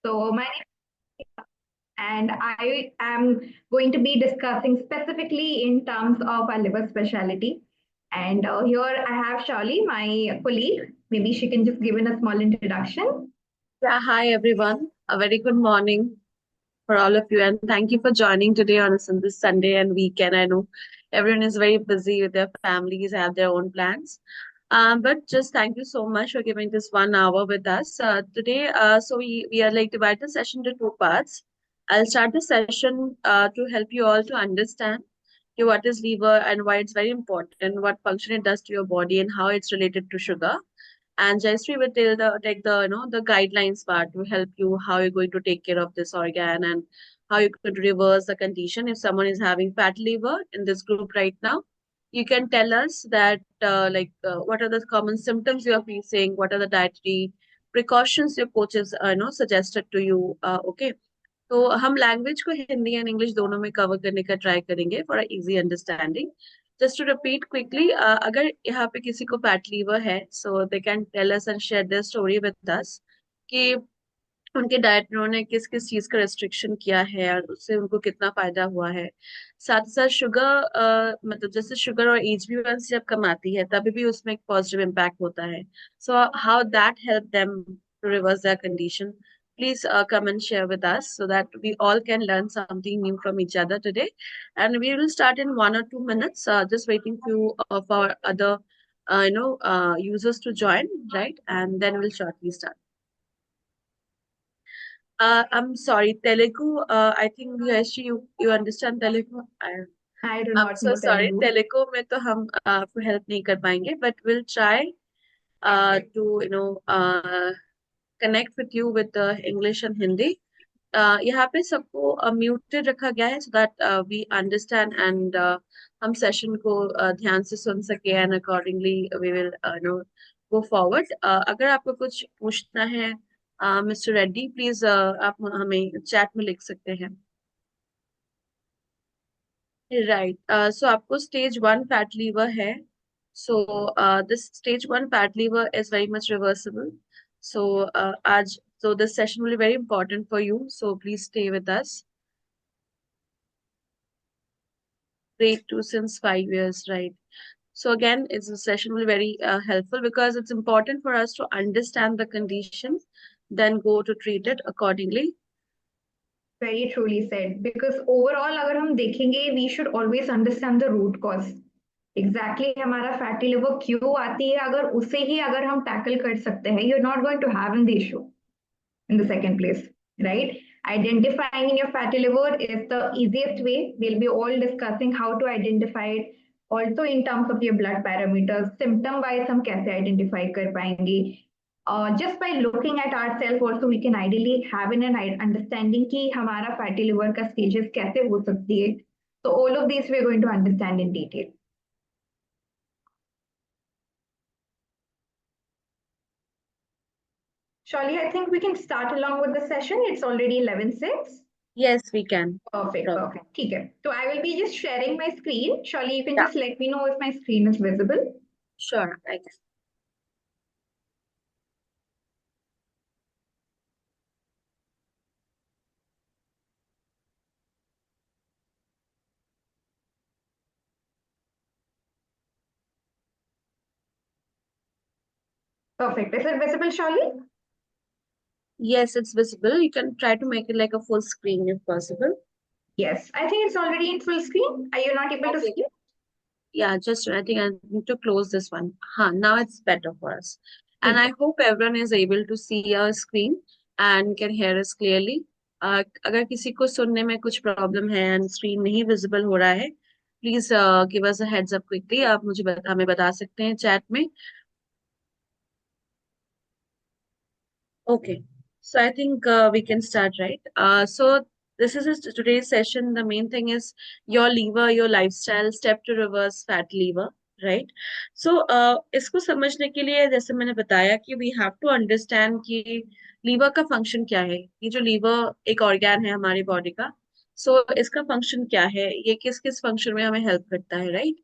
My name and I am going to be discussing specifically in terms of our liver specialty. And here I have Shirley, my colleague. Maybe she can just give in a small introduction. Yeah, hi everyone. A very good morning for all of you, and thank you for joining today on this Sunday and weekend. I know everyone is very busy with their families, have their own plans. But just thank you so much for giving this 1 hour with us today. So we are like divide the session to two parts. I'll start the session to help you all to understand what is liver and why it's very important, what function it does to your body, and how it's related to sugar. And Jayashree will take the the guidelines part to help you how you're going to take care of this organ and how you could reverse the condition if someone is having fatty liver in this group right now. You can tell us that what are the common symptoms you are facing, what are the dietary precautions your coaches suggested to you. Okay, तो हम language को Hindi and English दोनों में cover करने का try करेंगे for easy understanding. Just to repeat quickly, अगर यहाँ पे किसी को फैट लीवर है so they can tell us and share their story with us कि उनके डाइट में उन्होंने किस किस चीज का रेस्ट्रिक्शन किया है और उससे उनको कितना फायदा हुआ है. साथ ही साथ शुगर, मतलब जैसे शुगर और एच बी वन सी जब कम आती है तभी भी उसमें एक पॉजिटिव इम्पैक्ट होता है. So how that help them to reverse their condition. Please come and share with us so that we all can learn something new from each other today. And we will start in 1 or 2 minutes. Just waiting few of our other, users to join, right? And then we'll shortly start. I'm sorry, Telugu. I think you understand Telugu. I do I'm not so know sorry. Telugu. Telugu में तो हम आपको help नहीं कर पाएंगे, but we'll try to connect with you with English and Hindi. यहाँ पे सबको म्यूटेड रखा गया है so that we understand and हम सेशन को ध्यान से सुन सके and accordingly we will go forward. अगर आपको कुछ पूछना है मिस्टर रेड्डी, प्लीज आप हमें चैट में लिख सकते हैं. राइट, सो आपको स्टेज 1 फैट लीवर है. So this stage 1 fat liver is very much reversible. So आज so this session will be very important for you, so please stay with us. Grade 2 since 5 years, right? So again, it's a session will be very helpful because it's important for us to understand the condition, then go to treat it accordingly. Very truly said. Because overall, अगर हम देखेंगे, we should always understand the root cause. Exactly हमारा fatty liver क्यों आती है, अगर उसे ही अगर हम टैकल कर सकते हैं, you're not going to have an issue in the second place, right? Identifying in your fatty liver is the easiest way. We'll be all discussing how to identify it. Also in terms of your blood parameters, symptom wise हम कैसे identify कर पाएंगे. Just by looking at ourselves also we can ideally have an understanding कि हमारा fatty liver का stages कैसे हो सकती है. So all of these we're going to understand in detail. Surely, I think we can start along with the session. It's already 11:06. Yes, we can. Perfect, Problem. perfect. ठीक है. So I will be just sharing my screen. Surely you can Yeah, just let me know if my screen is visible. sure. I guess. Perfect. Is it visible, Surely? Yes, it's visible. You can try to make it like a full screen if possible. Yes. I think it's already in full screen. Are you not able to Okay. see? Yeah, just I think I need to close this one. Now it's better for us. And ठीक I है. hope everyone is able to see our screen and can hear us clearly. अगर किसी को सुनने में कुछ problem है and screen नहीं विजिबल हो रहा है, please give us a heads up quickly. आप हमें बता सकते हैं चैट में. Okay, so I think we can start, right? So this is today's session. The main thing is your liver, your lifestyle, step to reverse fat liver, right? So इसको समझने के लिए जैसे मैंने बताया कि we have to understand कि liver का फंक्शन क्या है. ये जो लीवर एक ऑर्गन है हमारी बॉडी का, सो इसका फंक्शन क्या है, ये किस किस फंक्शन में हमें हेल्प करता है, right?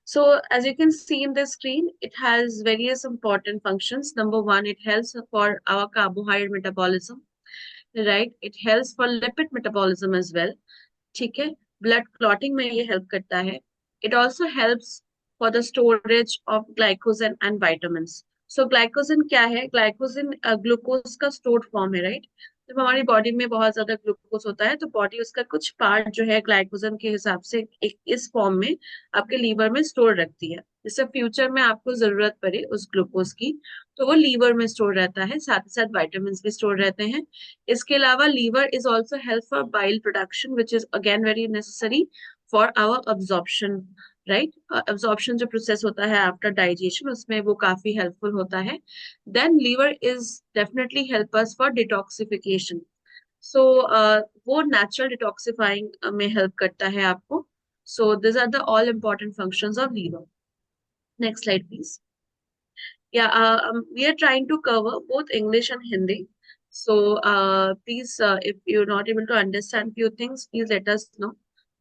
So as you can see in the screen, it has various important functions. Number one, it helps for our carbohydrate metabolism. Right, it helps for lipid metabolism as well. ठीक है, blood clotting में ये help करता है। It also helps for the storage of glycogen and vitamins. So glycogen क्या है? Glycogen glucose का stored form है, राइट। जब हमारी बॉडी में बहुत ज्यादा ग्लूकोज होता है तो बॉडी उसका कुछ पार्ट जो है ग्लाइकोजन के हिसाब से एक इस फॉर्म में आपके लीवर में स्टोर रखती है, जिससे फ्यूचर में आपको जरूरत पड़े उस ग्लूकोज की तो वो लीवर में स्टोर रहता है। साथ ही साथ वाइटामिन भी स्टोर रहते हैं। इसके अलावा liver is also help for bile production which is again very necessary for our absorption, right. Absorption जो प्रोसेस होता है आफ्टर डाइजेशन, उसमें वो काफी हेल्पफुल होता है। Then liver is definitely help us for detoxification. So वो नेचुरल डिटॉक्सिफाइंग में हेल्प करता है आपको। So this are the all important functions of liver. Next slide please. Yeah, we are trying to cover both English and Hindi. So please, if you're not able to understand few things, please let us know.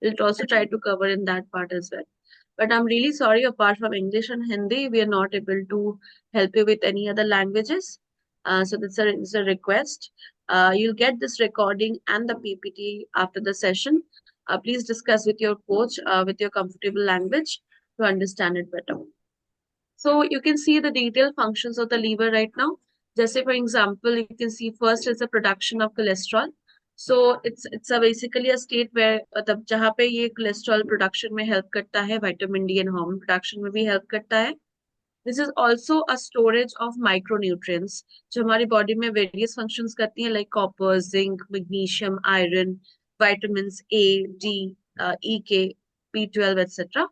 We'll also try to cover in that part as well. But I'm really sorry, apart from English and Hindi, we are not able to help you with any other languages. So it's a request. You'll get this recording and the PPT after the session. Please discuss with your coach with your comfortable language to understand it better. So you can see the detailed functions of the liver right now. Just say, for example, you can see first is the production of cholesterol. So it's a basically a state where मतलब जहाँ पे ये cholesterol production में help करता है, vitamin D and hormone production में भी help करता है. This is also a storage of micronutrients जो हमारी body में various functions करती हैं like copper, zinc, magnesium, iron, vitamins A, D, EK, B12, etc.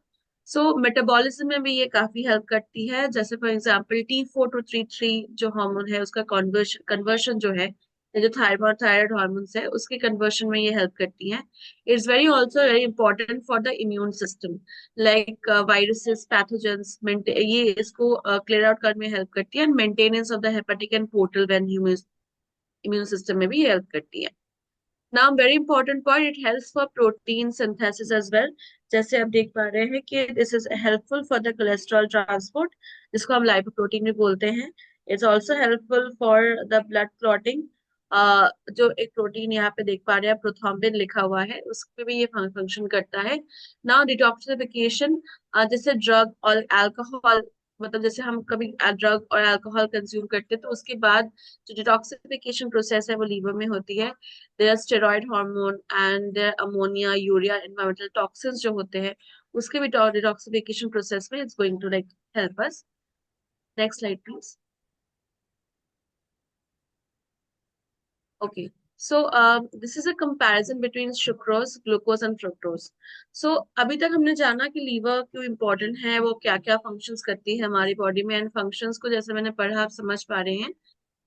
So metabolism में भी ये काफी हेल्प करती है। जैसे for example T4 to T3 जो हार्मोन है उसका कन्वर्शन कन्वर्शन जो है, ये जो थायराइड हार्मोन्स है उसके कन्वर्शन में ये हेल्प करती है। It's very also very important for the immune system like viruses pathogens ये इसको क्लियर आउट करने में हेल्प करती है। And maintenance of the hepatic and portal vein immune system में भी हेल्प करती है। Now very important point, it helps for protein synthesis as well. जैसे आप देख पा रहे हैं कि this is helpful for the cholesterol transport, जिसको हम लाइपोप्रोटीन भी बोलते हैं। It's also helpful for the blood clotting. जो एक प्रोटीन यहाँ पे देख पा रहे हैं प्रोथ्रोम्बिन लिखा हुआ है, उस पे भी ये फंक्शन करता है। नाउ डिटॉक्सिफिकेशन, जैसे ड्रग और अल्कोहल, मतलब जैसे हम कभी ड्रग और अल्कोहल कंज्यूम करते हैं तो उसके बाद जो डिटॉक्सिफिकेशन प्रोसेस है वो लीवर में होती है। There steroid hormone and there ammonia, urea, environmental toxins जो होते हैं उसके भी डिटॉक्सिफिकेशन प्रोसेस में it's going to like help us. Next slide please. Okay, so this is a comparison between sucrose, glucose and fructose. So अभी तक हमने जाना कि लीवर क्यों इंपॉर्टेंट है, वो क्या क्या फंक्शंस करती है हमारी बॉडी में। एंड फंक्शंस को जैसे मैंने पढ़ा आप समझ पा रहे हैं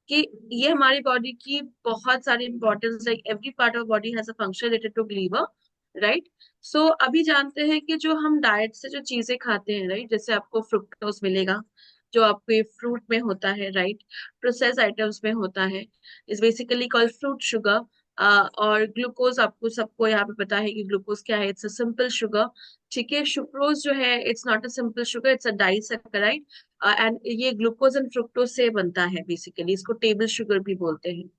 कि ये हमारी बॉडी की बहुत सारी importance, like every part of body has a function related to liver, right. So अभी जानते हैं कि जो हम डाइट से जो चीजें खाते हैं, राइट, जैसे आपको फ्रुक्टोज मिलेगा जो आपको ये फ्रूट में होता है, राइट, प्रोसेस आइटम्स में होता है, is basically called fruit sugar. और ग्लूकोज आपको सबको यहाँ पे पता है कि ग्लूकोज क्या है, इट्स अ सिंपल शुगर। ठीक है, सुक्रोज जो है it's not a simple sugar, it's a disaccharide. And ये ग्लूकोज एंड फ्रुक्टोज से बनता है, बेसिकली इसको टेबल शुगर भी बोलते हैं।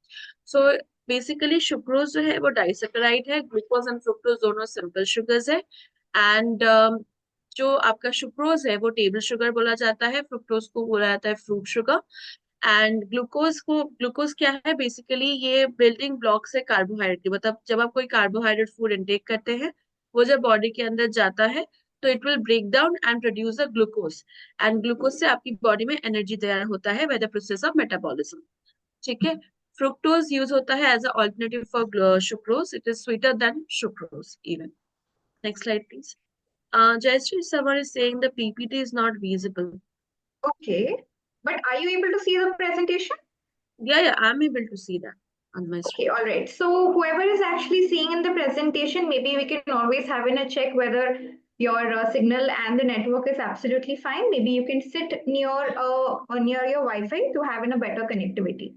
सो बेसिकली सुक्रोज जो है वो डाइसैकेराइड है, ग्लूकोज एंड फ्रुक्टोज दोनों सिंपल शुगर्स है। एंड जो आपका सुक्रोज है वो टेबल शुगर बोला जाता है, फ्रुक्टोज को बोला जाता है फ्रूट शुगर। एंड ग्लूकोज क्या है? बेसिकली ये बिल्डिंग ब्लॉक्स है कार्बोहाइड्रेट की। मतलब जब आप कोई कार्बोहाइड्रेट फूड इंटेक करते हैं, वो जब बॉडी के अंदर जाता है तो it will break down and produce a glucose. And glucose से आपकी बॉडी में एनर्जी तैयार होता है by the process of metabolism. ठीक है, फ्रुक्टोज यूज होता है as a alternative for sucrose, it is sweeter than sucrose even. Next slide please. Jayashree, someone is saying the PPT is not visible. Okay. But are you able to see the presentation? Yeah, I'm able to see that on my Okay, screen. all right. So whoever is actually seeing in the presentation, maybe we can always have in a check whether your signal and the network is absolutely fine. Maybe you can sit near your Wi-Fi to have in a better connectivity.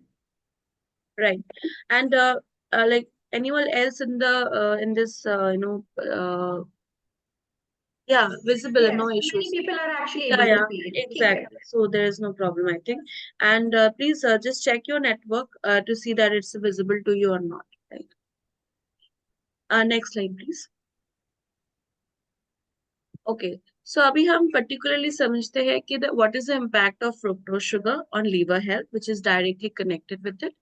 Right. And like anyone else in the in this Yeah, visible, no Yes, many issues. people are actually Yeah, able to yeah, see it. ठीक है. exactly. So there is no problem, I think. And please just check your network to see that it's visible to you or not. Right. Next slide, please. Okay. So अभी हम particularly समझते हैं कि what is the impact of fructose sugar on liver health, which is directly connected with it.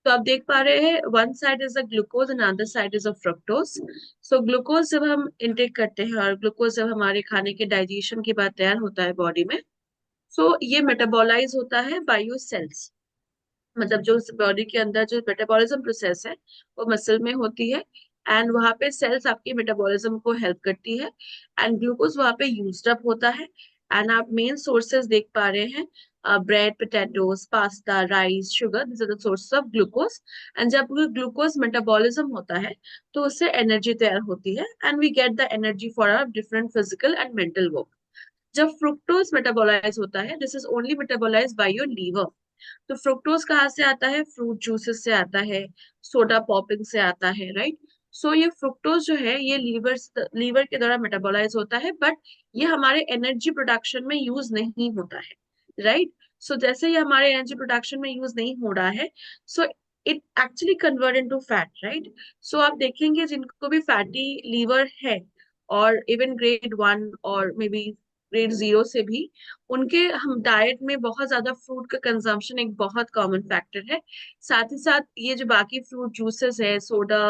तो आप देख पा रहे हैं one side is the glucose and other side is the fructose. So glucose जब हम intake करते हैं और glucose जब हमारे खाने के digestion के बाद तैयार होता है body में, so ये metabolize होता है by your cells. मतलब जो बॉडी के अंदर जो मेटाबॉलिज्म प्रोसेस है वो मसल में होती है एंड वहां पे सेल्स आपके मेटाबॉलिज्म को हेल्प करती है एंड ग्लूकोज वहां पे यूज्ड अप होता है एंड आप मेन सोर्सेज देख पा रहे हैं bread potatoes pasta rice sugar this are the sources of glucose and जब ग्लूकोज मेटाबॉलिज्म होता है तो उससे एनर्जी तैयार होती है and we get the energy for our different physical and mental work जब फ्रुक्टोज मेटाबोलाइज होता है this is only metabolize by your liver तो फ्रुक्टोज कहाँ से आता है फ्रूट जूसेस से आता है सोडा पॉपिंग से आता है राइट सो ये फ्रुक्टोज जो है ये लीवर के द्वारा मेटाबोलाइज होता है बट ये हमारे एनर्जी प्रोडक्शन में यूज नहीं होता है राइट सो जैसे ये हमारे एनर्जी प्रोडक्शन में यूज नहीं हो रहा है so it actually convert into fat right so आप देखेंगे जिनको भी फैटी लीवर है और इवन ग्रेड 1 और मे बी ग्रेड 0 से भी उनके हम डाइट में बहुत ज्यादा फ्रूट का कंजम्पशन एक बहुत कॉमन फैक्टर है साथ ही साथ ये जो बाकी फ्रूट जूसेस है सोडा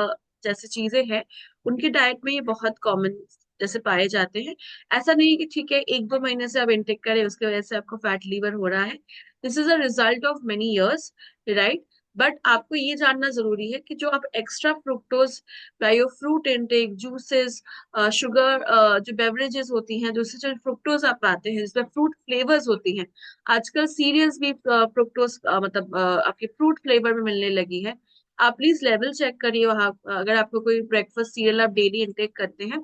जैसी चीजें हैं उनके डाइट में ये बहुत कॉमन जैसे पाए जाते हैं ऐसा नहीं कि ठीक है 1-2 महीने से आप इंटेक करें उसकी वजह से आपको फैट लीवर हो रहा है this is a result of many years right but आपको ये जानना जरूरी है कि जो आप extra fructose bio fruit intake juices sugar जो बेवरेजेस होती हैं जिससे जो फ्रुक्टोज आप पाते हैं जिसमें फ्रूट फ्लेवर्स होती हैं आजकल सीरियल्स भी फ्रुक्टोज मतलब आपके फ्रूट फ्लेवर में मिलने लगी है आप प्लीज लेवल चेक करिए वहाँ अगर आपको कोई ब्रेकफास्ट सीरियल आप डेली इंटेक करते हैं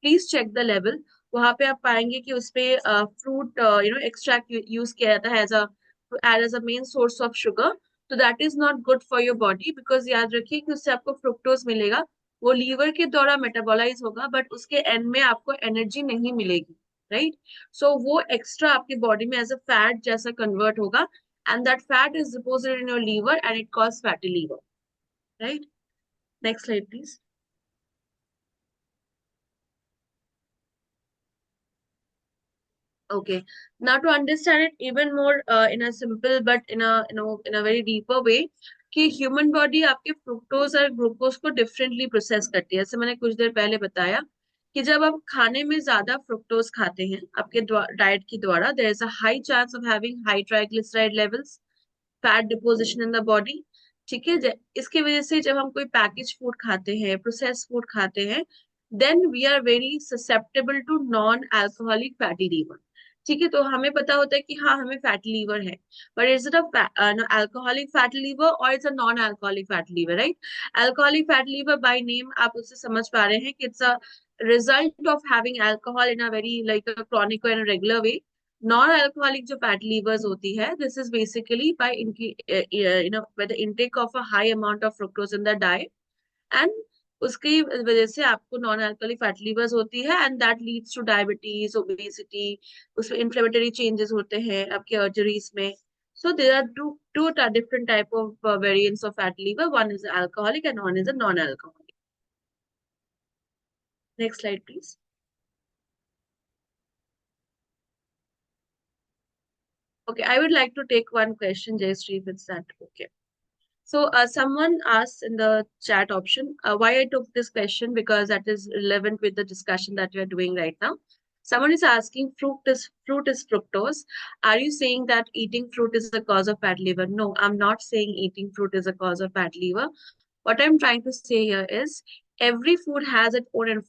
प्लीज चेक द लेवल वहां पे आप पाएंगे कि उसपे फ्रूट एक्सट्रैक्ट यूज किया जाता है as a main source of sugar तो that is not good for your body because याद रखिए कि उससे आपको फ्रुक्टोज मिलेगा वो लीवर के द्वारा मेटाबोलाइज होगा बट उसके एंड में आपको एनर्जी नहीं मिलेगी राइट सो वो एक्स्ट्रा आपकी बॉडी में एज अ फैट जैसा कन्वर्ट होगा and that fat is deposited in your liver and it cause fatty liver right next slide please Okay. Now to understand it even more in a simple but in a very deeper way कि human body आपके fructose और glucose को differently process करती है जैसे मैंने कुछ देर पहले बताया कि जब आप खाने में ज्यादा फ्रुक्टोज खाते हैं आपके डाइट के द्वारा there is a high chance of having high triglyceride levels fat deposition in the body ठीक है इसकी वजह से जब हम कोई पैकेज फूड खाते हैं प्रोसेस फूड खाते हैं then we are very susceptible to non alcoholic fatty liver ठीक है तो हमें पता होता है कि हाँ हमें फैटी लीवर है but is it alcoholic fatty liver और it's a non alcoholic fatty liver right alcoholic fatty liver by name आप उससे समझ पा रहे हैं कि it's a result of having alcohol in a very like a chronic and regular way non alcoholic जो fatty levers होती है दिस इज बेसिकली बाय इनकी by the intake of a high amount of fructose in the diet and उसकी वजह से आपको non alcoholic fatty levers होती है and that leads two diabetes obesity उसमें इन्फ्लेमेटरी चेंजेस होते हैं आपके अर्टरीज में so there are two different type of variants of fatty liver one is alcoholic and one is a non-alcoholic next slide please okay I would like to take one question Jayashree if it's that okay. So, someone asked in the chat option why I took this question because that is relevant with the discussion that we are doing right now. Someone is asking, fruit is fructose. Are you saying that eating fruit is the cause of fat liver? No, I'm not saying eating fruit is a cause of fat liver. What I'm trying to say here is every food has its own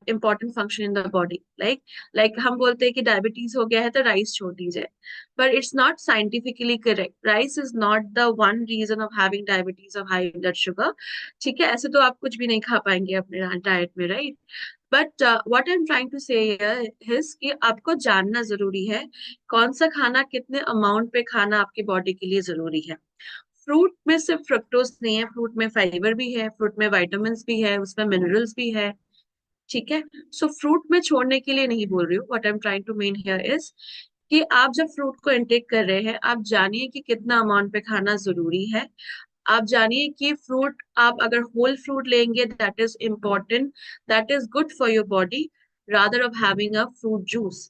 important function in the body. Like हम बोलते हैं कि diabetes हो गया है तो rice छोड़ दीजिए but it's not scientifically correct. Rice is not the one reason of having diabetes or high blood sugar. ठीक है ऐसे तो आप कुछ भी नहीं खा पाएंगे अपने डाइट में right but what I am trying to say is कि आपको जानना जरूरी है कौन सा खाना कितने अमाउंट पे खाना आपकी बॉडी के लिए जरूरी है फ्रूट में सिर्फ फ्रुक्टोज नहीं है फ्रूट में फाइबर भी है फ्रूट में विटामिन भी है उसमें मिनरल्स भी है ठीक है। सो फ्रूट में छोड़ने के लिए नहीं बोल रही हूँ, what I am trying to mean here is कि आप जब फ्रूट को इंटेक कर रहे हैं, आप जानिए कि कितना अमाउंट पे खाना जरूरी है। आप जानिए कि फ्रूट, आप अगर होल फ्रूट लेंगे, that is important, that is good for your body, rather of having a fruit juice.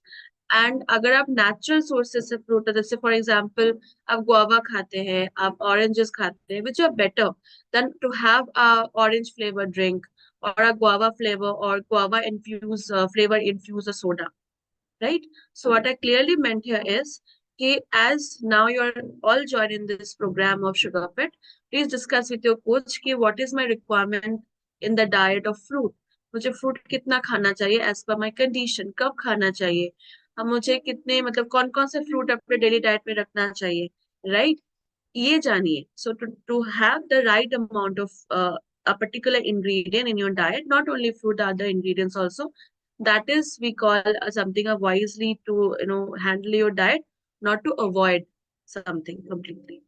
And अगर आप नेचुरल सोर्सेज से फ्रूट, जैसे फॉर एग्जाम्पल आप गुआवा खाते हैं, आप ऑरेंजेस खाते हैं, which are better than to have a orange flavour drink or a guava flavor or guava infuse flavor infuse a soda, right? So what I clearly meant here is कि as now you are all joined in this program of sugar fit, please discuss with your coach कि what is my requirement in the diet of fruit. मुझे fruit कितना खाना चाहिए as per my condition, कब खाना चाहिए, हम मुझे कितने मतलब कौन कौन से फ्रूट अपने डेली डाइट में रखना चाहिए, राइट? ये जानिए. So to have the right amount of a particular ingredient in your diet, not only fruit, other ingredients also. That is we call something a wisely to handle your diet, not to avoid something completely.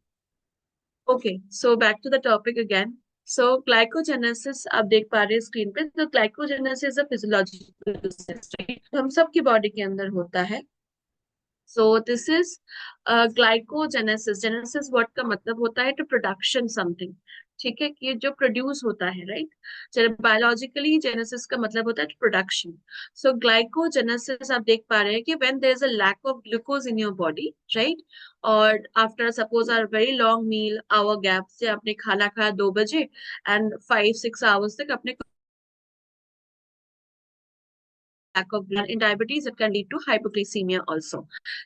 Okay, so back to the topic again. So glycogenesis आप देख पा रहे हैं screen पे. तो glycogenesis is a physiological process, right? हम सबकी body के अंदर होता है. So this is glycogenesis. Genesis word का मतलब होता है टू प्रोडक्शन समथिंग. ठीक है, कि जो प्रोड्यूस होता है, राइट? चलो, बायोलॉजिकली जेनेसिस का मतलब होता है प्रोडक्शन. सो ग्लाइकोजेनेसिस आप देख पा रहे हैं कि when there is a lack of glucose in your body, right? और after suppose are very long meal hour gap से आपने खाना खाया 2 बजे एंड 5-6 आवर्स तक अपने lack of blood in diabetes, it can lead to hypoglycemia also.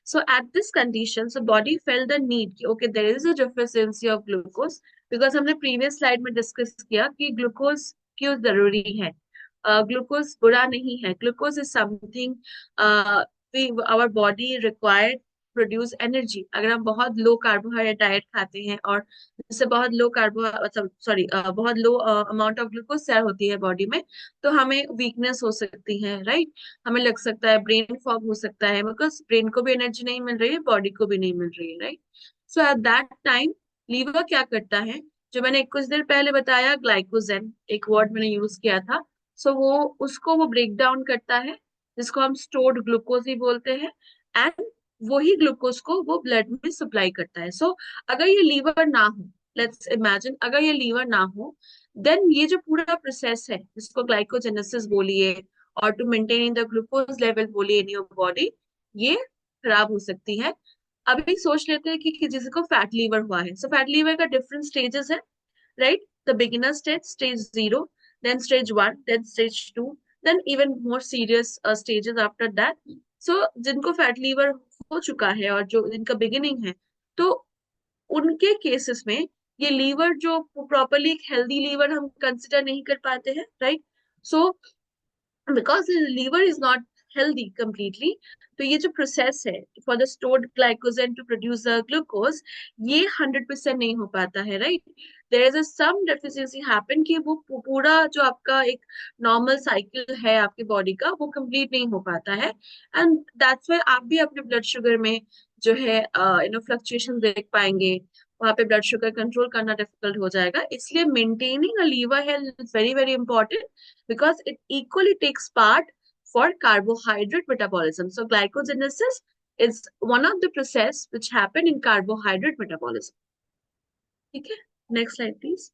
So at this condition, so body felt the need कि okay, there is a deficiency of glucose, because हमने previous slide में discuss किया कि glucose क्यों जरूरी है. Glucose बुरा नहीं है. Glucose is something our body required produce energy. अगर हम बहुत लो कार्बोहाइड्रेट डाइट खाते हैं और जिससे बहुत लो कार्बो मतलब सॉरी बहुत लो अमाउंट ऑफ ग्लूकोज शेयर होती है बॉडी में, तो हमें वीकनेस हो सकती है, राइट? हमें लग सकता है ब्रेन फॉग हो सकता है, बिकॉज ब्रेन को भी एनर्जी नहीं मिल रही है, बॉडी को भी नहीं मिल रही है, right? So at that time liver क्या करता है, जो मैंने कुछ देर पहले बताया, ग्लाइकोजेन एक वर्ड मैंने यूज किया था. सो वो ब्रेक डाउन करता है, जिसको हम स्टोर्ड ग्लूकोज ही बोलते हैं. एंड वही ग्लूकोज को वो ब्लड में सप्लाई करता है. सो अगर ये लीवर ना हो, लेट्स इमेजिन अगर ये लीवर ना हो, देन ये जो पूरा प्रोसेस है जिसको ग्लाइकोजेनेसिस बोलिए और to maintain the glucose level बोलिए इन योर बॉडी, ये खराब हो सकती है. अभी सोच लेते हैं कि जिसको फैट लीवर हुआ है. सो फैट लीवर का डिफरेंट स्टेजेस है, right? The beginner stage, stage 0, then stage 1, then stage 2, then even more serious stages after that. So जिनको फैट लीवर हो चुका है और जो जिनका बिगिनिंग है, तो उनके केसेस में ये लीवर जो प्रॉपरली एक हेल्दी लीवर हम कंसिडर नहीं कर पाते हैं, right? So because liver is not healthy completely, तो ये जो प्रोसेस है for the stored glycogen to produce glucose, ये 100% नहीं हो पाता है, right? There is a some deficiency happen कि वो पूरा जो आपका एक नॉर्मल साइकिल है आपकी बॉडी का, वो कंप्लीट नहीं हो पाता है. एंड दैट्स व्हाई आप भी अपने ब्लड शुगर में जो है फ्लक्चुएशन देख पाएंगे. वहां पे ब्लड शुगर कंट्रोल करना डिफिकल्ट हो जाएगा. इसलिए maintaining a liver health is very very important, because it equally takes part for carbohydrate metabolism. So glycogenesis is one of the process which happen in carbohydrate metabolism. ठीक है, next slide please.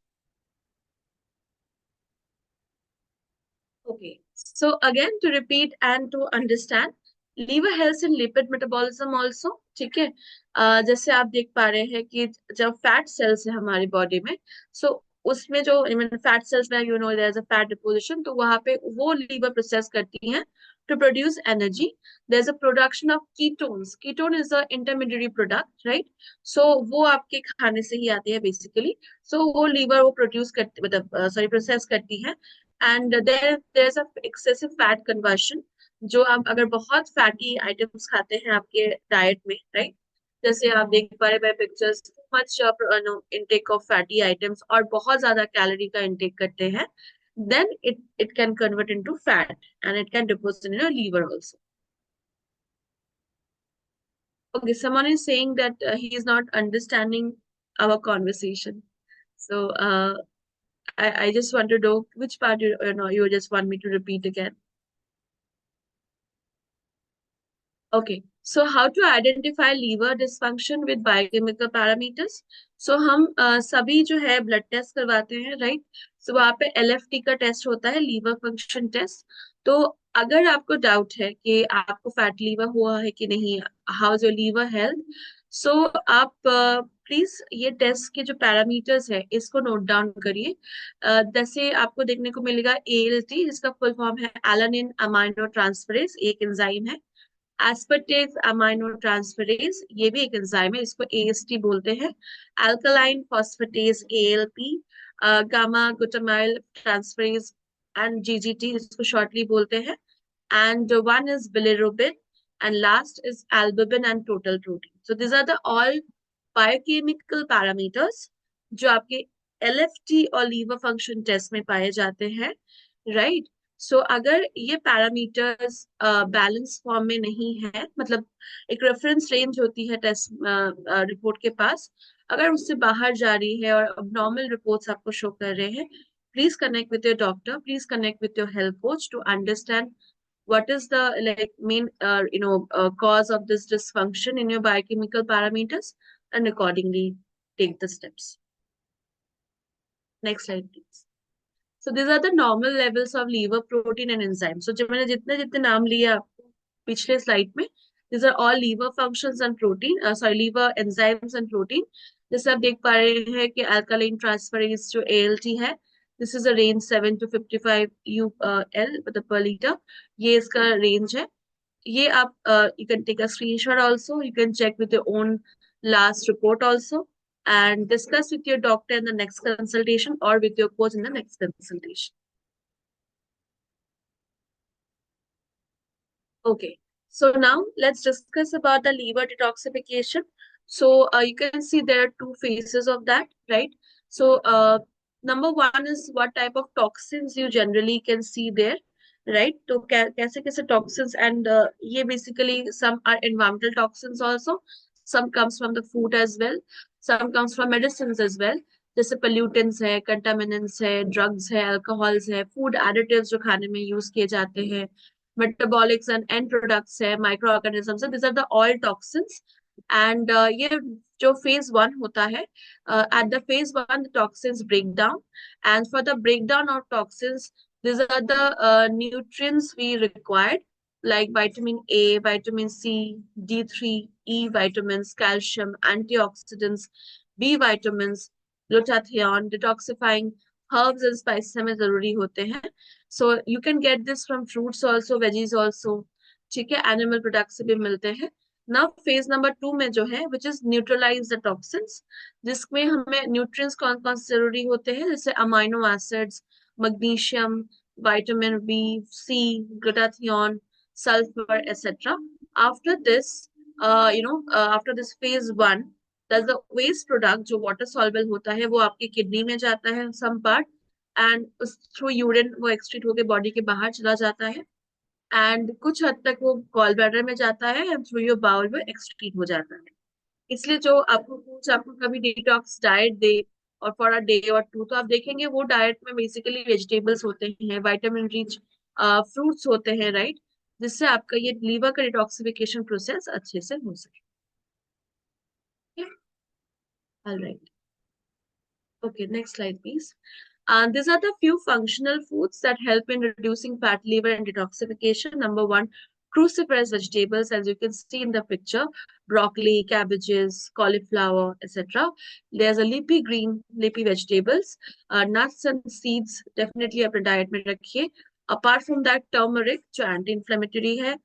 Okay, so again to repeat and to understand, liver helps in lipid metabolism also. ठीक है, जैसे आप देख पा रहे हैं कि जब फैट सेल्स है हमारी बॉडी में, सो उसमें जो फैट सेल्स में you know there is a fat deposition, तो वहां पे वो लीवर प्रोसेस करती हैं to produce energy. There's a production of ketones. Ketone is a intermediary product, right? So वो आपके खाने से ही आते हैं basically. So वो लीवर वो प्रोड्यूस करती मतलब सॉरी प्रोसेस करती है. And there is a excessive fat conversion, जो आप अगर बहुत फैटी आइटम्स खाते हैं आपके डाइट में, राइट? जैसे आप देख पा रहे हैं pictures, much intake of fatty items और बहुत ज्यादा कैलोरी का इनटेक करते हैं, then it can convert into fat and it can deposit in your liver also. Okay, someone is saying that he is not understanding our conversation. So I just want to know which part you just want me to repeat again. Okay, so how to identify liver dysfunction with biochemical parameters? So हम सभी जो है blood test करवाते हैं, right? सो वहाँ पे LFT का test होता है, लीवर फंक्शन टेस्ट. तो अगर आपको डाउट है कि आपको फैट लीवर हुआ है कि नहीं, how is your liver health, so आप प्लीज ये टेस्ट के जो पैरामीटर्स है इसको नोट डाउन करिए. जैसे आपको देखने को मिलेगा ALT, जिसका फुल फॉर्म है एलानिन अमाइनो ट्रांसफरेज, एक एंजाइम है. एस्पर्टेज अमाइनो ट्रांसफरेज, ये भी एक एंजाइम है, इसको AST बोलते हैं. Alkaline phosphatase ALP, gamma glutamyl transferase and GGT, इसको शॉर्टली बोलते हैं. And one is bilirubin, and last is albumin and total protein. So these are the all biochemical parameters जो आपके LFT और लीवर फंक्शन टेस्ट में पाए जाते हैं, राइट? सो अगर ये पैरामीटर्स बैलेंस फॉर्म में नहीं है, मतलब एक रेफरेंस रेंज होती है टेस्ट रिपोर्ट के पास, अगर उससे बाहर जा रही है और abnormal रिपोर्ट्स आपको शो कर रहे हैं, please connect with your doctor, please connect with your health coach to understand what is the like main cause of this dysfunction in your biochemical parameters, and accordingly take the steps. Next slide please. So these are the normal levels of liver protein and enzymes. So जो मैंने जितने जितने नाम लिए आपको पिछले slide में, these are all liver functions and protein, liver enzymes and protein. जैसे आप देख पा रहे हैं कि alkaline transferase जो ALT है, this is a range 7 to 55 UL per liter. ये इसका range है. ये आप you can take a screenshot also. You can check with your own last report also, and discuss with your doctor in the next consultation or with your coach in the next consultation. Okay, so now let's discuss about the liver detoxification. So you can see there are two phases of that, right? So number one is what type of toxins you generally can see there, right? तो कैसे कैसे toxins, and ये basically some are environmental toxins also, some comes from the food as well, some comes from medicines as well. जैसे pollutants है, contaminants है, drugs है, alcohols है, food additives जो खाने में use किए जाते हैं, metabolics and end products है, microorganisms है, these are the all toxins. And ये जो phase 1 होता है, at the phase 1 the toxins break down, and for the breakdown of toxins these are the nutrients we required, like vitamin A, vitamin C, D3, E vitamins, calcium, antioxidants, B vitamins, glutathione, detoxifying herbs and spices हमें जरूरी होते हैं. So you can get this from fruits also, veggies also, ठीक है, animal products से भी मिलते हैं. Now phase number 2 में जो है, which is neutralize the toxins, जिसमें हमें nutrients कौन कौन से जरूरी होते हैं, जैसे amino acids, magnesium, vitamin B, C, glutathione, sulfur, etc. After this, after this phase 1, does the waste product जो water soluble होता है वो आपकी किडनी में जाता है some part, and through urine वो एक्सक्रीट होके बॉडी के बाहर चला जाता है, एंड कुछ हद तक वो गॉल ब्लैडर में जाता है एंड थ्रू योर बाउल में एक्सक्रीट हो जाता है. इसलिए जो आपको कुछ आपको कभी डिटॉक्स डाइट दे और फॉर अ डे और टू, तो आप देखेंगे वो डाइट में बेसिकली वेजिटेबल्स होते हैं, विटामिन रिच फ्रूट्स होते हैं, राइट, जिससे आपका ये लीवर का डिटॉक्सिफिकेशन प्रोसेस अच्छे से हो सके. Alright, okay, next slide please. These are the few functional foods that help in reducing fat liver and detoxification. Number one, cruciferous vegetables, as you can see in the picture, broccoli, cabbages, cauliflower, etc. There's a leafy green, leafy vegetables, nuts and seeds, definitely अपने diet में रखिए. Apart from that, turmeric, जो anti-inflammatory है,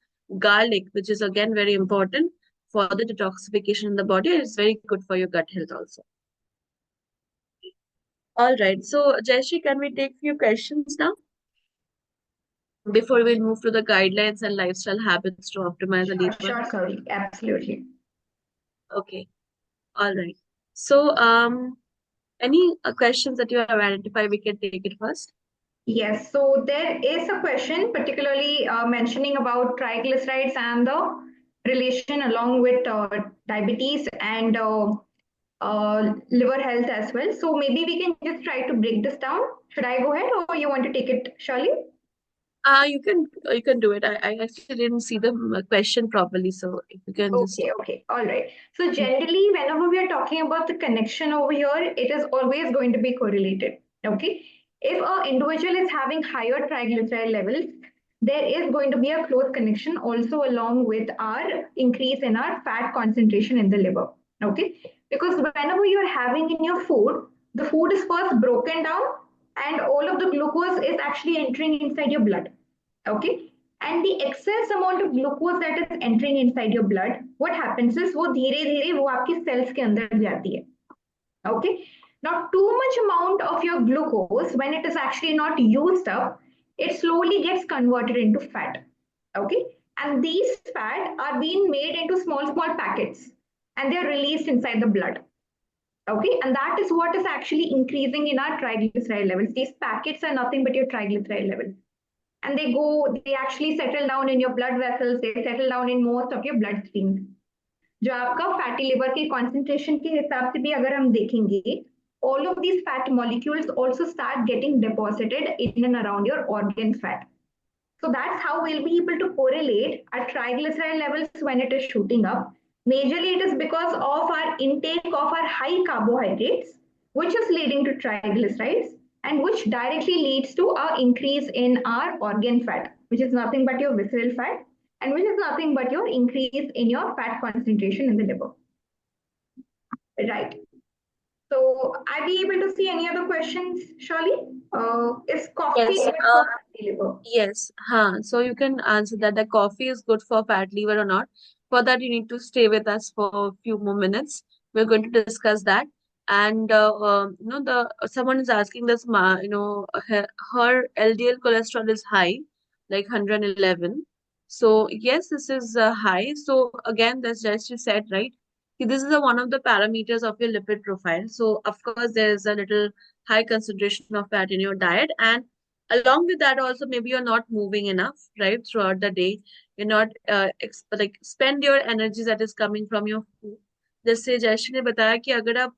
garlic, which is again very important for the detoxification in the body, and it's very good for your gut health also. All right. So, Jayashree, can we take few questions now before we move to the guidelines and lifestyle habits to optimize the Sure, liver? sure, sorry, absolutely. Okay. All right. So, any questions that you have identified, we can take it first. Yes, so there is a question particularly mentioning about triglycerides and the relation along with diabetes and liver health as well. So maybe we can just try to break this down. Should I go ahead or you want to take it, Shirley? You can do it. I actually didn't see the question properly, so if you can just. Okay, all right. So generally, whenever we are talking about the connection over here, it is always going to be correlated. Okay. If an individual is having higher triglyceride levels, there is going to be a close connection also along with our increase in our fat concentration in the liver. Okay. Because whenever you're having in your food, the food is first broken down and all of the glucose is actually entering inside your blood. Okay. And the excess amount of glucose that is entering inside your blood, what happens is वो धीरे धीरे वो आपकी cells के अंदर जाती है. Okay. Now, too much amount of your glucose, when it is actually not used up, it slowly gets converted into fat. Okay. And these fat are being made into small packets and they're released inside the blood. Okay. And that is what is actually increasing in our triglyceride levels. These packets are nothing but your triglyceride levels. And they actually settle down in your blood vessels, they settle down in most of your blood streams. जो आपका fatty liver की concentration के हिसाब से भी अगर हम देखेंगे, all of these fat molecules also start getting deposited in and around your organ fat. So that's how we'll be able to correlate our triglyceride levels when it is shooting up. Majorly, it is because of our intake of our high carbohydrates, which is leading to triglycerides and which directly leads to an increase in our organ fat, which is nothing but your visceral fat and which is nothing but your increase in your fat concentration in the liver. Right. So, are we able to see any other questions, Shirley? Is coffee Yes. good for fatty liver? Yes. So you can answer that the coffee is good for fat liver or not. For that, you need to stay with us for a few more minutes. We're going to discuss that. And someone is asking this, her LDL cholesterol is high, like 111. So yes, this is high. So again, that's just you said, right? This is one of the parameters of your lipid profile. So of course, there is a little high concentration of fat in your diet, and along with that also maybe you're not moving enough, right, throughout the day. You're not like spend your energy that is coming from your food. जैसे जयश्री ने बताया कि अगर आप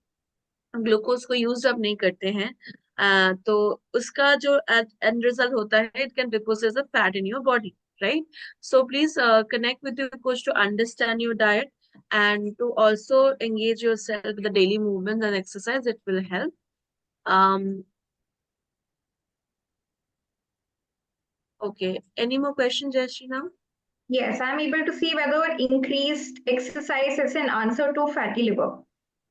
glucose को use up नहीं करते हैं तो उसका जो एंड रिजल्ट होता है, it can deposit a fat in your body, right? So please connect with your coach to understand your diet and to also engage yourself with the daily movement and exercise. It will help. Okay. Any more questions, Jayashree, now? Yes, I'm able to see whether increased exercise is an answer to fatty liver.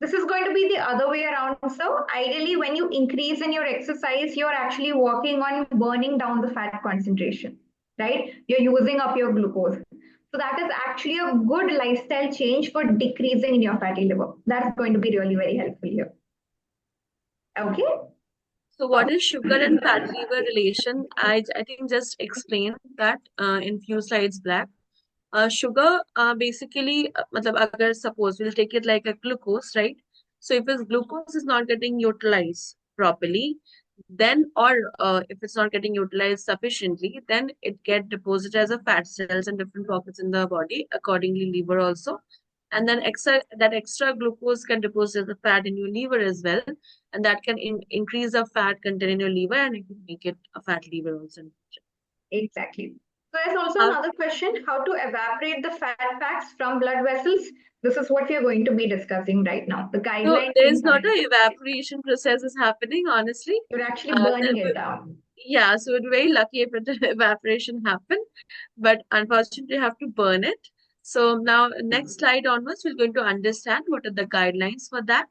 This is going to be the other way around. So ideally, when you increase in your exercise, you're actually working on burning down the fat concentration, right? You're using up your glucose. So that is actually a good lifestyle change for decreasing in your fatty liver. That's going to be really very helpful here. Okay. So what is sugar and fat liver relation? I think just explain that in few slides back. Sugar basically, matlab agar suppose we'll take it like a glucose, right? So if this glucose is not getting utilized properly, then or if it's not getting utilized sufficiently, then it get deposited as a fat cells in different pockets in the body, accordingly liver also. And then extra glucose can deposit as a fat in your liver as well, and that can increase the fat content in your liver, and it can make it a fat liver also. Exactly. So there's also another question, how to evaporate the fat packs from blood vessels. This is what we are going to be discussing right now. The So guidelines. there's not an evaporation process is happening, honestly. You're actually burning it down. Yeah, so we're very lucky if the evaporation happened, but unfortunately you have to burn it. So now next slide onwards, we're going to understand what are the guidelines for that.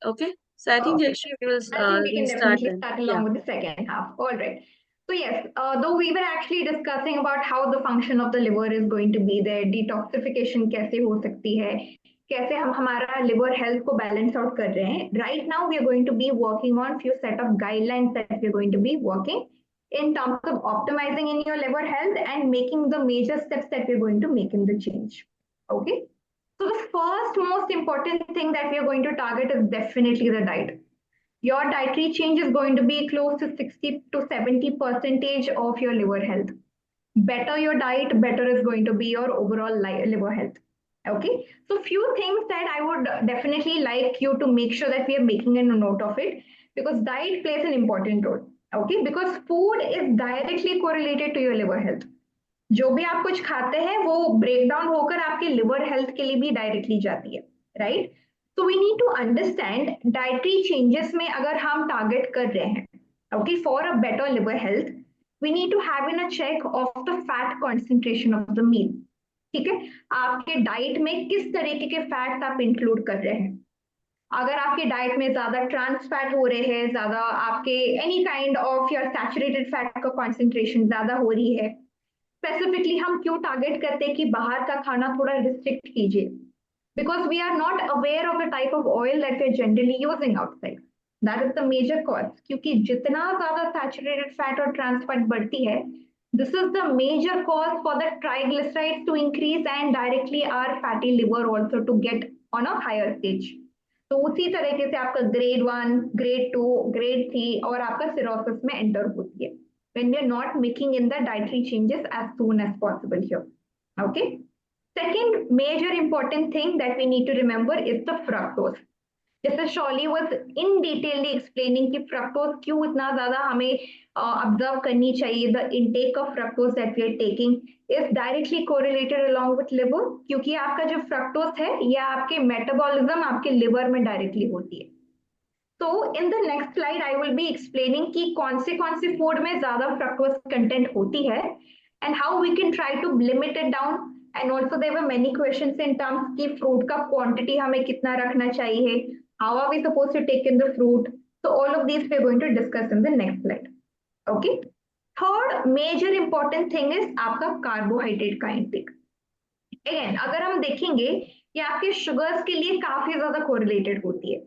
Okay, so I think Jayashree will I think we can start definitely then. start along with the second half. All right. So yes, though we were actually discussing about how the function of the liver is going to be there, detoxification कैसे हो सकती है, कैसे हम हमारा liver health को balance out कर रहे हैं. Right now we are going to be working on few set of guidelines that we're going to be working in terms of optimizing in your liver health and making the major steps that we're going to make in the change. Okay. So the first most important thing that we are going to target is definitely the diet. Your dietary change is going to be close to 60 to 70% of your liver health. Better your diet, better is going to be your overall liver health. Okay, so few things that I would definitely like you to make sure that we are making a note of it, because diet plays an important role. Okay, because food is directly correlated to your liver health. जो भी आप कुछ खाते हैं वो break down होकर आपके liver health के लिए भी डायरेक्टली जाती है, right? So we need to understand dietary changes में अगर हम टारगेट कर रहे हैं, okay, for a better liver health, we need to have in a check of the fat concentration of the meal. ठीक है, आपके डाइट में किस तरीके के फैट्स आप इंक्लूड कर रहे हैं। अगर आपके डाइट में ज्यादा ट्रांस फैट हो रहे हैं, ज्यादा आपके एनी काइंड ऑफ या सैचुरेटेड फैट का कॉन्सेंट्रेशन ज्यादा हो रही है, स्पेसिफिकली हम क्यों टारगेट करते हैं कि बाहर का खाना थोड़ा रिस्ट्रिक्ट कीजिए, because we are not aware of the type of oil that we are generally using outside. That is the major cause, क्योंकि जितना ज्यादा सैचुरेटेड फैट और ट्रांस फैट बढ़ती है, this is the major cause for the triglycerides to increase and directly our fatty liver also to get on a higher stage। तो उसी तरीके से आपका ग्रेड 1, ग्रेड 2, ग्रेड 3 और आपका सिरोसिस में एंटर होती है when we are not making in the dietary changes as soon as possible here। Okay, second major important thing that we need to remember is the fructose। जैसे शॉली was in detailly explaining कि fructose क्यों इतना ज्यादा हमें observe करनी चाहिए, the intake of fructose that we are taking is directly correlated along with liver, क्योंकि आपका जो फ्रक्टोज है ये आपके मेटाबॉलिज्म आपके लिवर में डायरेक्टली होती है। तो in the next slide I will be explaining कि कौन से फूड में ज्यादा फ्रक्टोज कंटेंट होती है and how we can try to limit it down. And also there were many questions in terms की फ्रूट का क्वांटिटी हमें कितना रखना चाहिए, how are we suppose to take in the fruit. So all of these we are going to discuss in the next slide। Okay, third major important thing is आपका carbohydrate का intake. Again अगर हम देखेंगे ये आपके sugars के लिए काफी ज्यादा कोरिलेटेड होती है।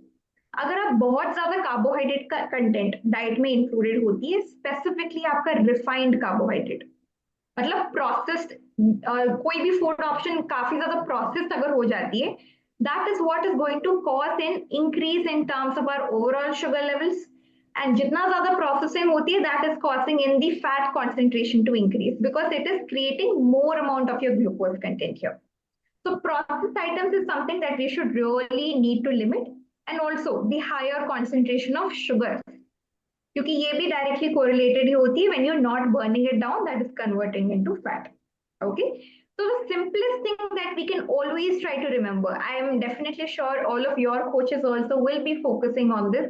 अगर आप बहुत ज्यादा कार्बोहाइड्रेट का कंटेंट डाइट में इंक्लूडेड होती है, स्पेसिफिकली आपका रिफाइंड कार्बोहाइड्रेट, मतलब प्रोसेस्ड, कोई भी फूड ऑप्शन काफी ज्यादा प्रोसेस्ड अगर हो जाती है, that is what is going to cause in increase in terms of our overall sugar levels. And जितना ज्यादा प्रोसेसिंग होती है that is causing in the fat concentration to increase, because it is creating more amount of your glucose content here. So processed items is something that we should really need to limit, and also the higher concentration of sugar, क्योंकि ये भी directly correlated ही होती है when you're not burning it down, that is converting into fat। Okay, so the simplest thing that we can always try to remember, I am definitely sure all of your coaches also will be focusing on this,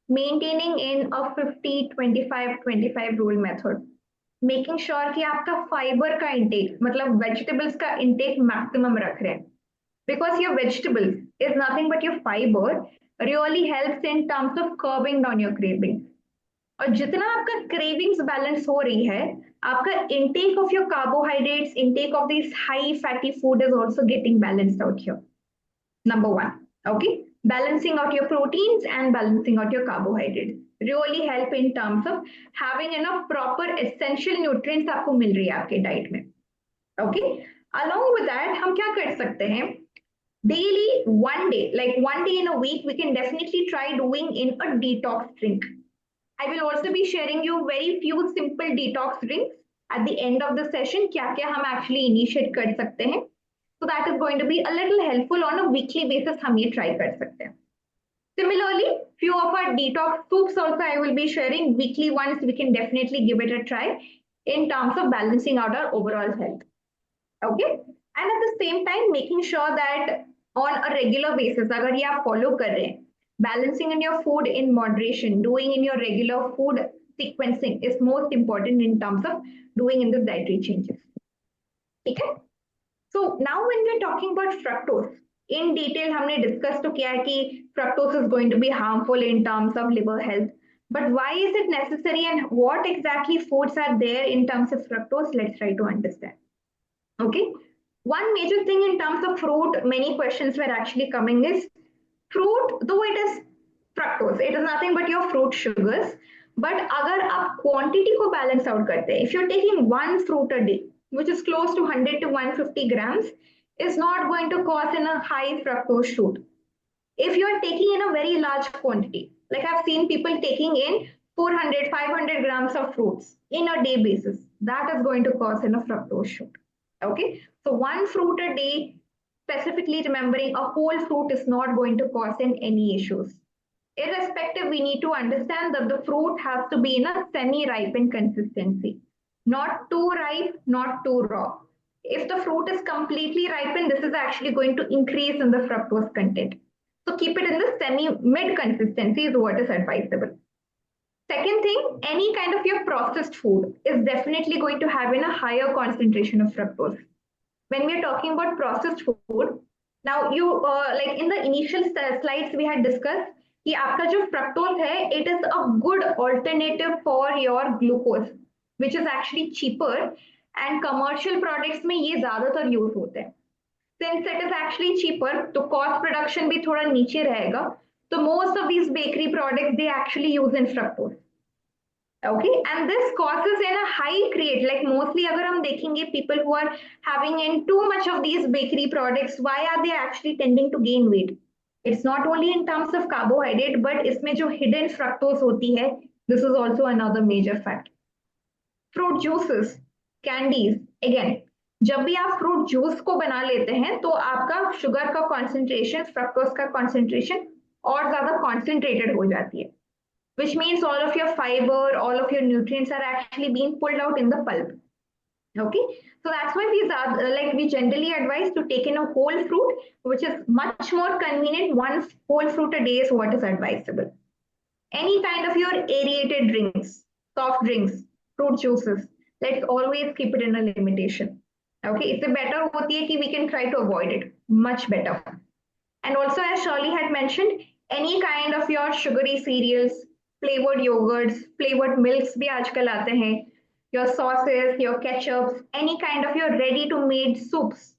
maintaining in a 50-25-25 rule method, making sure कि आपका fibre का intake मतलब vegetables का intake maximum रख रहे हैं, because your vegetables is nothing but your fibre really helps in terms of curbing down your cravings. और जितना आपका क्रेविंग्स बैलेंस हो रही है, आपका intake of your carbohydrates, intake of this high fatty food is also getting balanced out here. Number one, okay, balancing out your proteins and balancing out your carbohydrates really help in terms of having enough proper essential nutrients आपको मिल रही है आपके diet में। Okay, along with that हम क्या कर सकते हैं, daily one day, like one day in a week, we can definitely try doing in a detox drink। I will also be sharing you very few simple detox drinks at the end of the session, क्या क्या हम actually initiate कर सकते हैं। So that is going to be a little helpful on a weekly basis, हम ये try कर सकते हैं। Similarly, few of our detox soups also I will be sharing weekly ones, we can definitely give it a try in terms of balancing out our overall health। Okay, and at the same time making sure that on a regular basis अगर ये आप follow कर रहे हैं, balancing in your food in moderation, doing in your regular food sequencing is most important in terms of doing in the dietary changes। ठीक है, so now when we're talking about fructose, in detail हमने discuss तो किया है कि fructose is going to be harmful in terms of liver health, but why is it necessary and what exactly foods are there in terms of fructose? Let's try to understand। Okay, one major thing in terms of fruit, many questions were actually coming is fruit, though it is fructose, it is nothing but your fruit sugars, but अगर आप quantity को balance out करते हैं, if you're taking one fruit a day which is close to 100 to 150 grams, is not going to cause in a high fructose shoot. If you are taking in a very large quantity, like I've seen people taking in 400 500 grams of fruits in a day basis, that is going to cause in a fructose shoot। Okay, so one fruit a day specifically remembering a whole fruit is not going to cause in any issues. Irrespective, we need to understand that the fruit has to be in a semi-ripened consistency, not too ripe, not too raw. If the fruit is completely ripened, this is actually going to increase in the fructose content. So keep it in the semi-mid consistency is what is advisable. Second thing, any kind of your processed food is definitely going to have in a higher concentration of fructose. When we are talking about processed food, now you like in the initial slides we had discussed कि आपका जो fructose है, it is a good alternative for your glucose, which is actually cheaper, and commercial products में ये ज़्यादातर use होते हैं. Since it is actually cheaper, तो cost production भी थोड़ा नीचे रहेगा. So most of these bakery products they actually use in fructose. Okay, and this causes in a high create, like mostly अगर हम देखेंगे people who are having in too much of these bakery products, why are they actually tending to gain weight? It's not only in terms of carbohydrate, but इसमें जो hidden fructose होती है, this is also another major fact. Fruit juices, candies, again, जब भी आप fruit juice को बना लेते हैं तो आपका शुगर का कॉन्सेंट्रेशन, फ्रक्टोज का कॉन्सेंट्रेशन और ज्यादा कॉन्सेंट्रेटेड हो जाती है, which means all of your fiber, all of your nutrients are actually being pulled out in the pulp. Okay, so that's why we generally advise to take in a whole fruit, which is much more convenient. One whole fruit a day is what is advisable. Any kind of your aerated drinks, soft drinks, fruit juices, let's always keep it in a limitation. Okay, it's a better hoti hai ki we can try to avoid it, much better. And also, as Shirley had mentioned, any kind of your sugary cereals, flavored yogurts, flavored milks भी आजकल आते हैं, your sauces, your ketchups, any kind of your ready-to-made soups.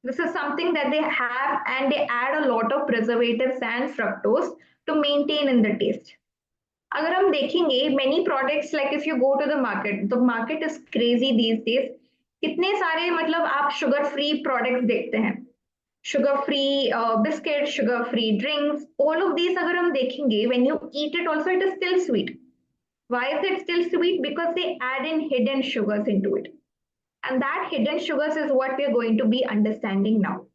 This is something that they have, and they add a lot of preservatives and fructose to maintain in the taste. अगर हम देखेंगे many products, like if you go to the market is crazy these days. कितने सारे मतलब आप sugar free products देखते हैं, sugar free biscuits, sugar free drinks, all of these अगर हम देखेंगे, when you eat it also it is still sweet. Why is it still sweet? Because they add in hidden sugars into it, and that hidden sugars is what we are going to be understanding now.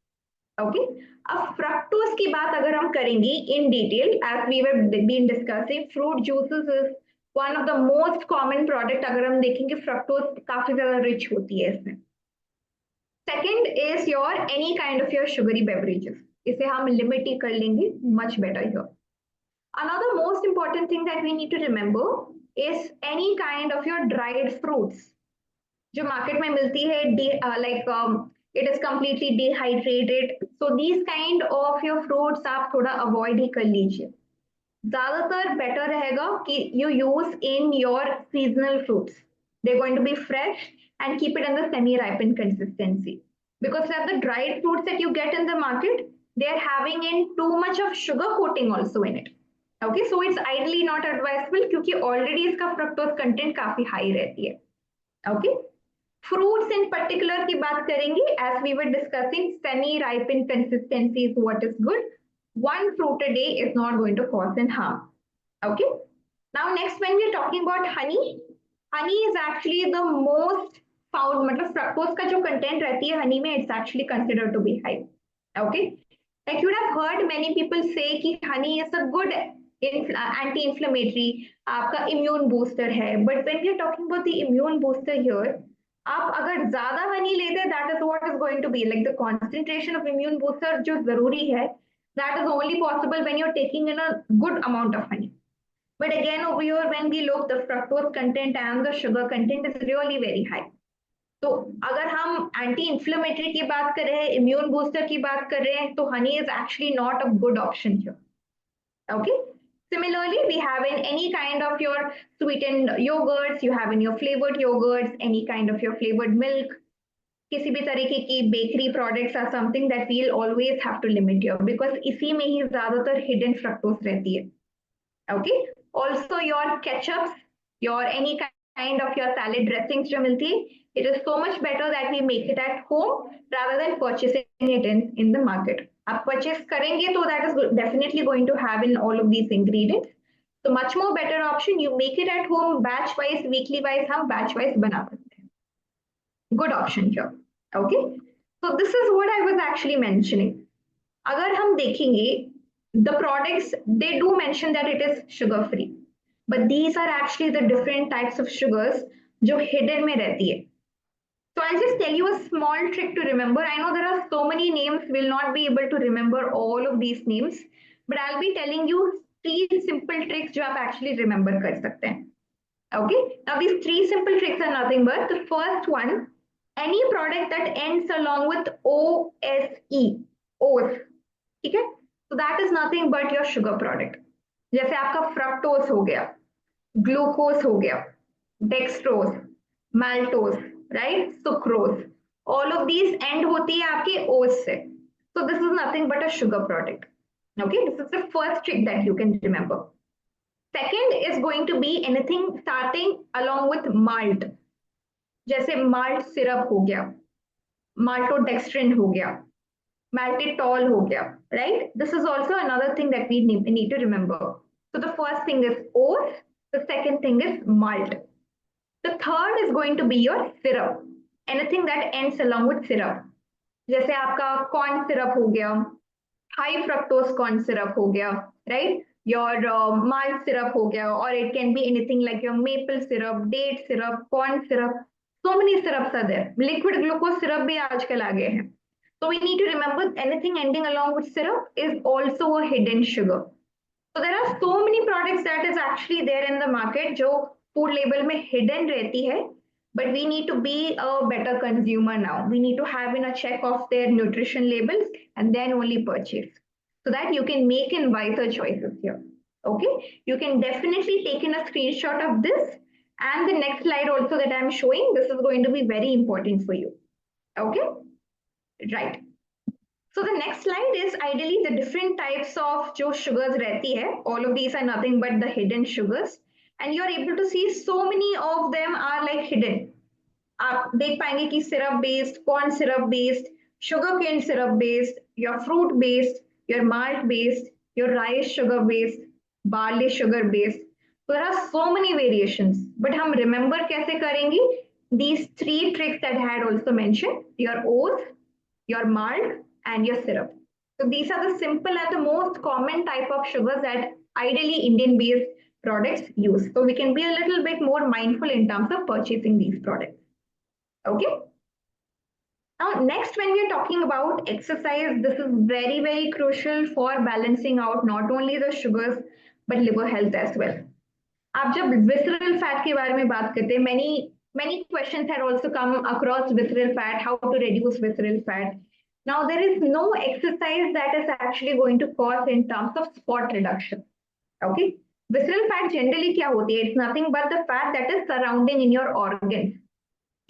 Okay, अब fructose की बात अगर हम करेंगे in detail, as we were been discussing, fruit juices is one of the most common product. अगर हम देखेंगे fructose काफी ज्यादा rich होती है इसमें. Second is your any kind of your sugary beverages. इसे हम limit ही कर लेंगे, much better here. Another most important thing that we need to remember is any kind of your dried fruits. जो market में मिलती है, it is completely dehydrated. So these kind of your fruits आप थोड़ा avoid ही कर लीजिए. ज़्यादातर better रहेगा कि you use in your seasonal fruits. They're going to be fresh and keep it in the semi-ripened consistency. Because the dried fruits that you get in the market, they're having in too much of sugar coating also in it. Okay, so it's ideally not advisable क्योंकि already इसका fructose content काफी high रहती है. Okay, fruits in particular की बात करेंगे, as we were discussing, semi-ripened consistency is what is good. One fruit a day is not going to cause in harm. Okay, now next when we are talking about honey, honey is actually the most found, मतलब fructose का जो content रहती है honey में, it's actually considered to be high. Okay, like you would have heard many people say कि honey is a good anti-inflammatory, आपका immune booster है. But when we are talking about the immune booster here, आप अगर ज्यादा हनी लेते हैं, that is what is going to be like the concentration of immune booster जो जरूरी है, that is only possible when you're taking in a good amount of honey. But again over here when we look, the fructose content and the sugar content is really very high. तो अगर हम anti inflammatory की बात कर रहे हैं, immune booster की बात कर रहे हैं, तो honey is actually not a good option here. Okay, similarly we have in any kind of your sweetened yogurts, you have in your flavored yogurts, any kind of your flavored milk, किसी भी तरीके की bakery products are something that we'll always have to limit here because इसी में ही ज्यादातर hidden fructose रहती है. Okay, also your ketchups, your any kind of your salad dressings जो मिलती है, it is so much better that we make it at home rather than purchasing it in the market. आप purchase करेंगे तो that is definitely going to have in all of these ingredients. So much more better option, you make it at home batch wise, weekly wise हम batch wise बना सकते हैं. Good option here. Okay, So this is what I was actually mentioning. अगर हम देखेंगे, the products, they do mention that it is sugar free, but these are actually the different types of sugars जो hidden में रहती है. So I'll just tell you a small trick to remember. I know there are so many names, we'll not be able to remember all of these names, but I'll be telling you three simple tricks जो आप actually remember कर सकते हैं. Okay, now these three simple tricks are nothing but the first one, any product that ends along with OSE, OS, ठीक है? So that is nothing but your sugar product. जैसे आपका fructose हो गया, glucose हो गया, dextrose, maltose, right? Sucrose. All of these end होती है आपके OS से. So this is nothing but a sugar product. Okay, this is the first trick that you can remember. Second is going to be anything starting along with malt. जैसे malt syrup हो गया, maltodextrin हो गया, maltitol हो गया, right? This is also another thing that we need to remember. So the first thing is oats, the second thing is malt. The third is going to be your syrup, anything that ends along with syrup. जैसे आपका corn syrup हो गया, high fructose corn syrup हो गया, right? Your malt syrup हो गया, or it can be anything like your maple syrup, date syrup, corn syrup. So many syrups are there. Liquid glucose syrup भी आजकल आ गए हैं. So we need to remember anything ending along with syrup is also a hidden sugar. So there are so many products that is actually there in the market जो food label में hidden रहती है, but we need to be a better consumer now. We need to have in a check of their nutrition labels and then only purchase, so that you can make in wiser choices here. Okay, you can definitely take in a screenshot of this, and the next slide also that I'm showing, this is going to be very important for you. Okay, right. So the next slide is ideally the different types of जो sugars रहती है. All of these are nothing but the hidden sugars, and you're able to see so many of them are like hidden. आप देख पाएंगे कि syrup based, corn syrup based, sugarcane syrup based, your fruit based, your malt based, your rice sugar based, barley sugar based. So there are so many variations, but हम remember कैसे करेंगे? These three tricks that I had also mentioned: your oats, your malt, and your syrup. So these are the simple and the most common type of sugars that ideally Indian based products use. So we can be a little bit more mindful in terms of purchasing these products. Okay. Now, next, when we are talking about exercise, this is very, very crucial for balancing out not only the sugars but liver health as well. आप जब visceral fat के बारे में बात करते हैं, many questions had also come across visceral fat, how to reduce visceral fat. Now, there is no exercise that is actually going to cause in terms of spot reduction. Okay, visceral fat generally क्या होती है? It's nothing but the fat that is surrounding in your organs.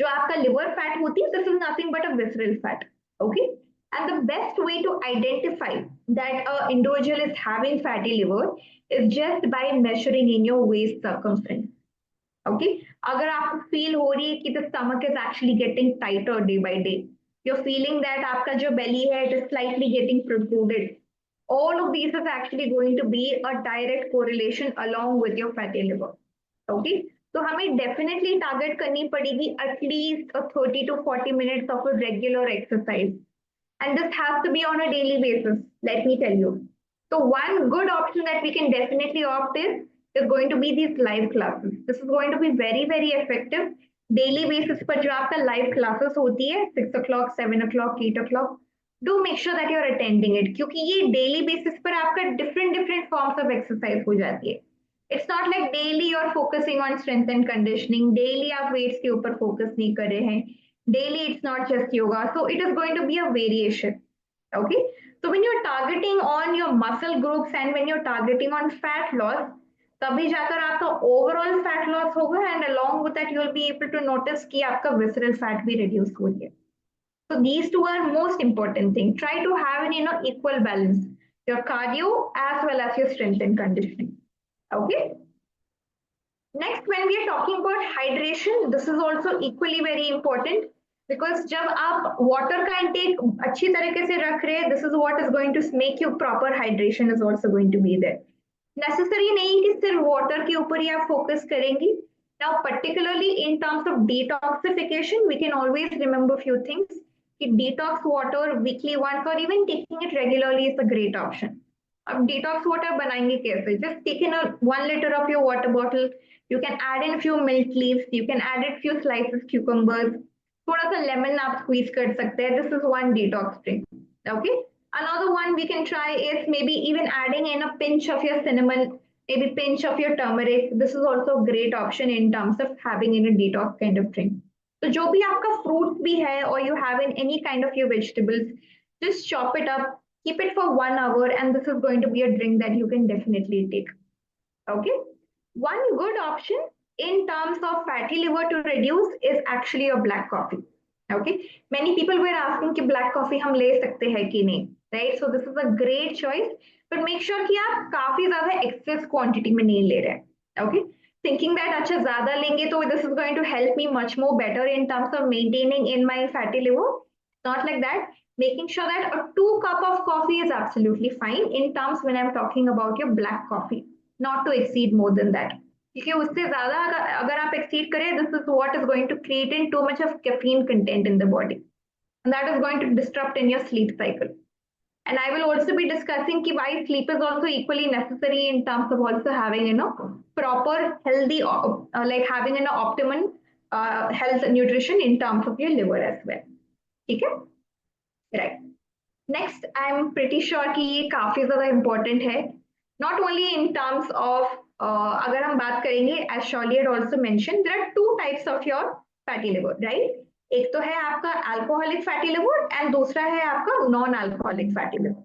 जो आपका liver fat होती है, this is nothing but a visceral fat. Okay, and the best way to identify that an individual is having fatty liver is just by measuring in your waist circumference. Okay, अगर आपको feel हो रही है कि the stomach is actually getting tighter day by day, you're feeling that आपका जो belly है it is slightly getting protruded, all of these is actually going to be a direct correlation along with your fatty liver. Okay, तो हमें definitely target करनी पड़ेगी at least a 30 to 40 minutes of a regular exercise, and this has to be on a daily basis, let me tell you. So one good option that we can definitely opt is going to be these live classes. This is going to be very, very effective. Daily basis पर जो आपका live classes होती है 6 o'clock, 7 o'clock, 8 o'clock, do make sure that you're attending it, क्योंकि ये daily basis पर आपका different forms of exercise हो जाती है. It's not like daily you're focusing on strength and conditioning, daily आप weights के ऊपर focus नहीं कर रहे हैं, daily it's not just yoga, so it is going to be a variation. Okay, so when you're targeting on your muscle groups and when you're targeting on fat loss, तभी जाकर आपका overall fat loss होगा, and along with that you'll be able to notice कि आपका visceral fat भी reduce हो गया. So these two are most important thing. Try to have an equal balance, your cardio as well as your strength and conditioning. Okay. Next, when we are talking about hydration, this is also equally very important, because जब आप water का intake अच्छी तरीके से रख रहे हैं, this is what is going to make you proper hydration is also going to be there. Necessary नहीं कि सिर्फ water के ऊपर ही आप focus करेंगी. Now, particularly in terms of detoxification, we can always remember few things. कि detox water weekly once or even taking it regularly is a great option. अब detox water बनाएंगे कैसे? Just take in a 1 liter of your water bottle. You can add in few mint leaves. You can add in few slices cucumbers. थोड़ा सा lemon आप squeeze कर सकते हैं. This is one detox drink. Okay. Another one we can try is maybe even adding in a pinch of your cinnamon, maybe pinch of your turmeric. This is also a great option in terms of having in a detox kind of drink. तो जो भी आपका fruit भी है or you have in any kind of your vegetables, just chop it up, keep it for 1 hour, and this is going to be a drink that you can definitely take. Okay. One good option in terms of fatty liver to reduce is actually a black coffee. Okay. Many people were asking कि black coffee हम ले सकते हैं कि नहीं, right? So this is a great choice, but make sure कि आप काफी ज्यादा excess quantity में नहीं ले रहे हैं. Okay. Thinking that अच्छा ज्यादा लेंगे तो this is going to help me much more better in terms of maintaining in my fatty liver. Not like that. Making sure that a 2 cup of coffee is absolutely fine in terms when I'm talking about your black coffee, not to exceed more than that. क्योंकि उससे ज्यादा अगर आप exceed करें, this is what is going to create in too much of caffeine content in the body, and that is going to disrupt in your sleep cycle. And I will also be discussing why sleep is also equally necessary in terms of also having proper healthy like having an optimum health nutrition in terms of your liver as well. ठीक है? Right. Next, I'm pretty sure कि ये काफी ज्यादा important है. Not only in terms of अगर हम बात करेंगे, as Shirley had also mentioned, there are 2 types of your fatty liver, right? एक तो है आपका alcoholic fatty liver and दूसरा है आपका non-alcoholic fatty liver.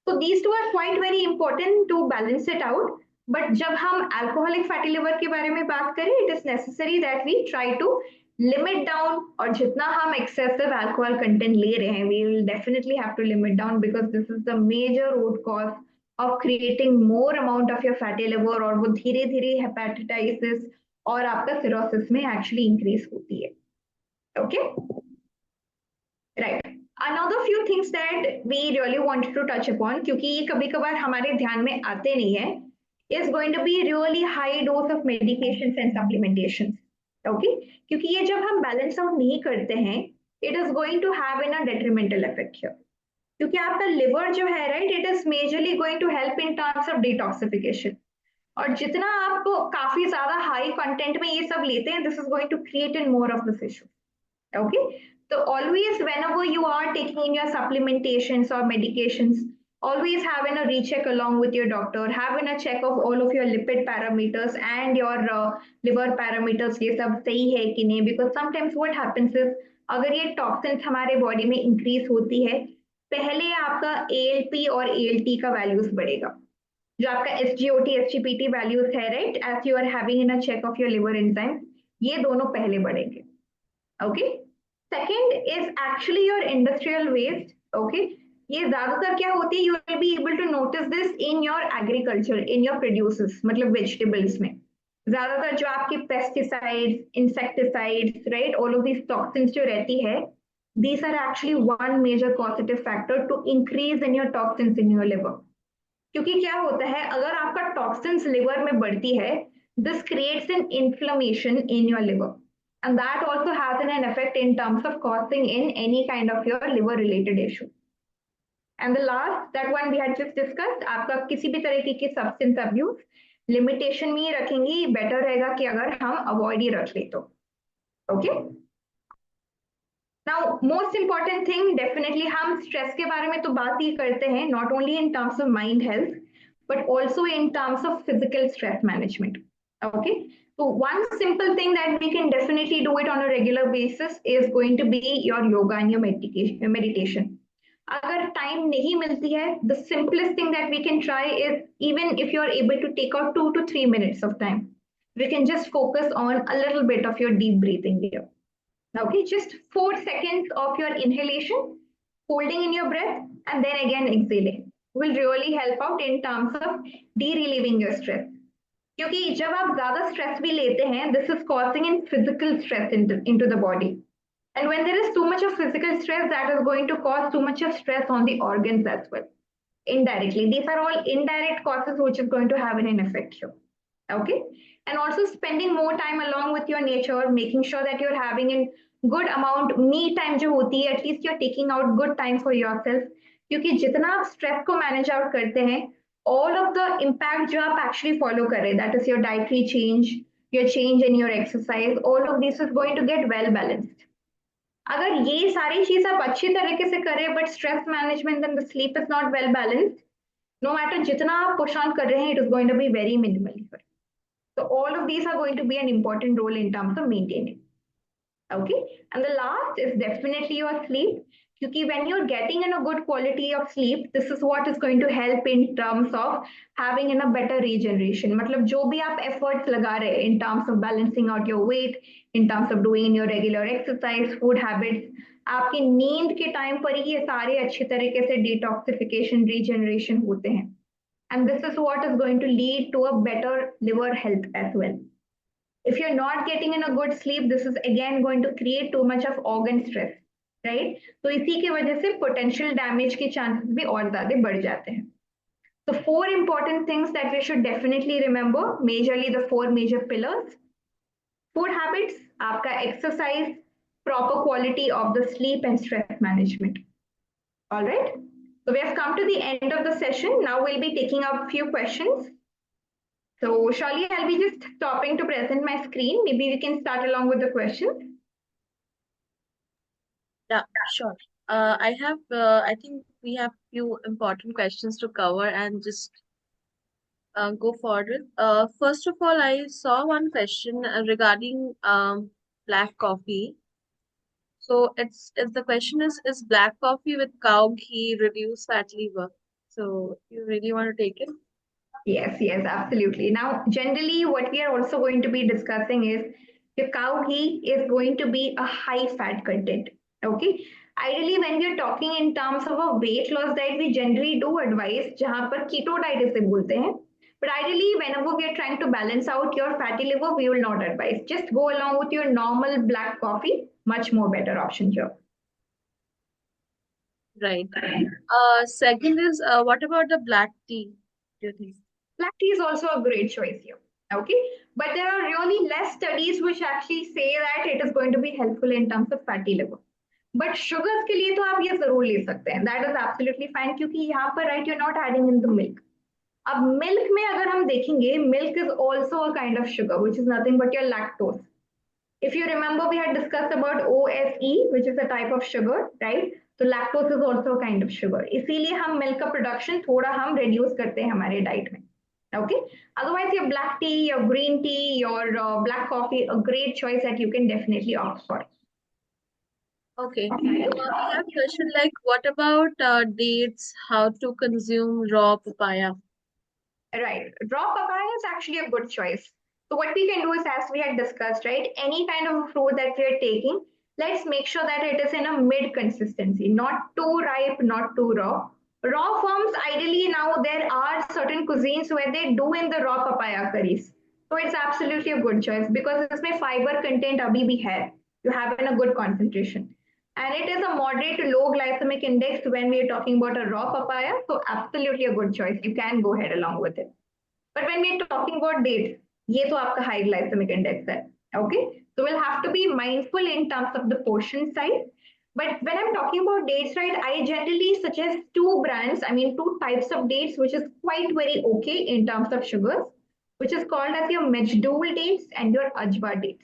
So these two are quite very important to balance it out. But जब हम alcoholic fatty liver के बारे में बात करें, it is necessary that we try to limit down, और जितना हम excessive alcohol content ले रहे हैं, we will definitely have to limit down because this is the major root cause of creating more amount of your fatty liver, और वो धीरे धीरे hepatitis और आपका cirrhosis में actually increase होती है. Okay, right. Another few things that we really wanted to touch upon, क्योंकि ये कभी कभार हमारे ध्यान में आते नहीं है, is going to be really high dose of medications and supplementations. Okay, क्योंकि ये जब हम बैलेंस आउट नहीं करते हैं, it is going to have in a detrimental effect here. क्योंकि आपका लिवर जो है, right, it is majorly going to help in terms of detoxification. और जितना आप काफी ज्यादा हाई कंटेंट में ये सब लेते हैं, this is going to create in more of this issue. Okay, so always whenever you are taking in your supplementations or medications, always having a recheck along with your doctor, having a check of all of your lipid parameters and your liver parameters, ये सब सही है कि नहीं, because sometimes what happens is अगर ये toxins हमारे body में increase होती है, पहले आपका ALP और ALT का values बढ़ेगा, जो आपका SGOT, SGPT values है, right, as you are having in a check of your liver enzymes, ये दोनों पहले बढ़ेंगे. Okay. Second is actually your industrial waste. Okay. ये ज्यादातर क्या होती है, you will be able to notice this in your agriculture, in your produces, मतलब vegetables में. ज्यादातर जो आपकी pesticides, insecticides, right, all of these toxins जो रहती है, these are actually one major causative factor to increase in your toxins in your liver. क्योंकि क्या होता है, अगर आपका toxins liver में बढ़ती है, this creates an inflammation in your liver. And that also has an effect in terms of causing in any kind of your liver related issue. And the last, that one we had just discussed, आपका किसी भी तरीके की substance abuse limitation में ही रखेंगे, better रहेगा कि अगर हम avoid ही रख ले तो. Okay. Now, most important thing, definitely हम stress के बारे में तो बात ही करते हैं, not only in terms of mind health, but also in terms of physical stress management. Okay. So one simple thing that we can definitely do it on a regular basis is going to be your yoga and your meditation. अगर time नहीं मिलती है, the simplest thing that we can try is, even if you are able to take out 2 to 3 minutes of time, we can just focus on a little bit of your deep breathing here. Okay, just 4 seconds of your inhalation, holding in your breath, and then again exhaling will really help out in terms of de-relieving your stress. क्योंकि जब आप ज्यादा stress भी लेते हैं, this is causing in physical stress into the body, and when there is too much of physical stress, that is going to cause too much of stress on the organs as well, indirectly. These are all indirect causes which is going to have an effect here. Okay, and also spending more time along with your nature, making sure that you're having in good amount me time जो होती है, at least you are taking out good time for yourself, क्योंकि जितना आप stress को manage out करते हैं, all of the impact जो आप एक्चुअली फॉलो कर रहे हैं, that is your dietary change, your change in your exercise, all of this is going to get well balanced. अगर ये सारी चीज आप अच्छी तरीके से करें but stress management and the sleep is not well balanced, no matter जितना आप पुश ऑन कर रहे हैं, it is going to be very minimal. So all of these are going to be an important role in terms of maintaining. Okay, and the last is definitely your sleep. Because when you're getting in a good quality of sleep, this is what is going to help in terms of having in a better regeneration. मतलब जो भी आप efforts लगा रहे हैं in terms of balancing out your weight, in terms of doing your regular exercise, food habits, आपकी नींद के टाइम पर ही ये सारे अच्छी तरीके से detoxification, regeneration होते हैं. And this is what is going to lead to a better liver health as well. If you're not getting in a good sleep, this is again going to create too much of organ stress, right? तो इसी की वजह से potential damage के chances भी और ज़्यादा बढ़ जाते हैं. So 4 important things that we should definitely remember, majorly the 4 major pillars: food habits, आपका exercise, proper quality of the sleep and stress management. All right. So we have come to the end of the session. Now we'll be taking up a few questions. So surely I'll be just stopping to present my screen. Maybe we can start along with the question. Yeah, sure. I think we have few important questions to cover and just go forward. First of all, I saw one question regarding black coffee. So it's the question is black coffee with cow ghee reduce fat liver? So you really want to take it? Yes, yes, absolutely. Now, generally, what we are also going to be discussing is the cow ghee is going to be a high fat content. Okay. Ideally, when we are talking in terms of a weight loss diet, we generally do advise जहाँ पर keto diet इसे बोलते हैं. But ideally, whenever we are trying to balance out your fatty liver, we will not advise. Just go along with your normal black coffee, much more better option here. Right. Second is what about the black tea? Do you think? Black tea is also a great choice here. Okay, but there are really less studies which actually say that it is going to be helpful in terms of fatty liver. But sugars के लिए तो आप ये जरूर ले सकते हैं. That is absolutely fine क्योंकि यहाँ पर right you're not adding in the milk. अब milk में अगर हम देखेंगे, milk is also a kind of sugar which is nothing but your lactose. If you remember, we had discussed about OSE, which is a type of sugar, right? So lactose is also a kind of sugar. इसीलिए हम milk का production थोड़ा हम reduce करते हैं हमारे diet में. Okay. Otherwise, your black tea, your green tea, your black coffee, a great choice that you can definitely opt for. Okay. We have question like what about dates? How to consume raw papaya? Right. Raw papaya is actually a good choice. So what we can do is, as we had discussed, right, any kind of fruit that we are taking, let's make sure that it is in a mid consistency, not too ripe, not too raw. Raw forms, ideally now there are certain cuisines where they do in the raw papaya curries. So it's absolutely a good choice because इसमें fiber content अभी भी है. You have in a good concentration. And it is a moderate to low glycemic index when we are talking about a raw papaya. So absolutely a good choice. You can go ahead along with it. But when we are talking about dates, ये तो आपका high glycemic index है. Okay. So we'll have to be mindful in terms of the portion size. But when I'm talking about dates, right, I generally suggest two brands, I mean, two types of dates, which is quite very okay in terms of sugars, which is called as your Majdool dates and your Ajwa dates.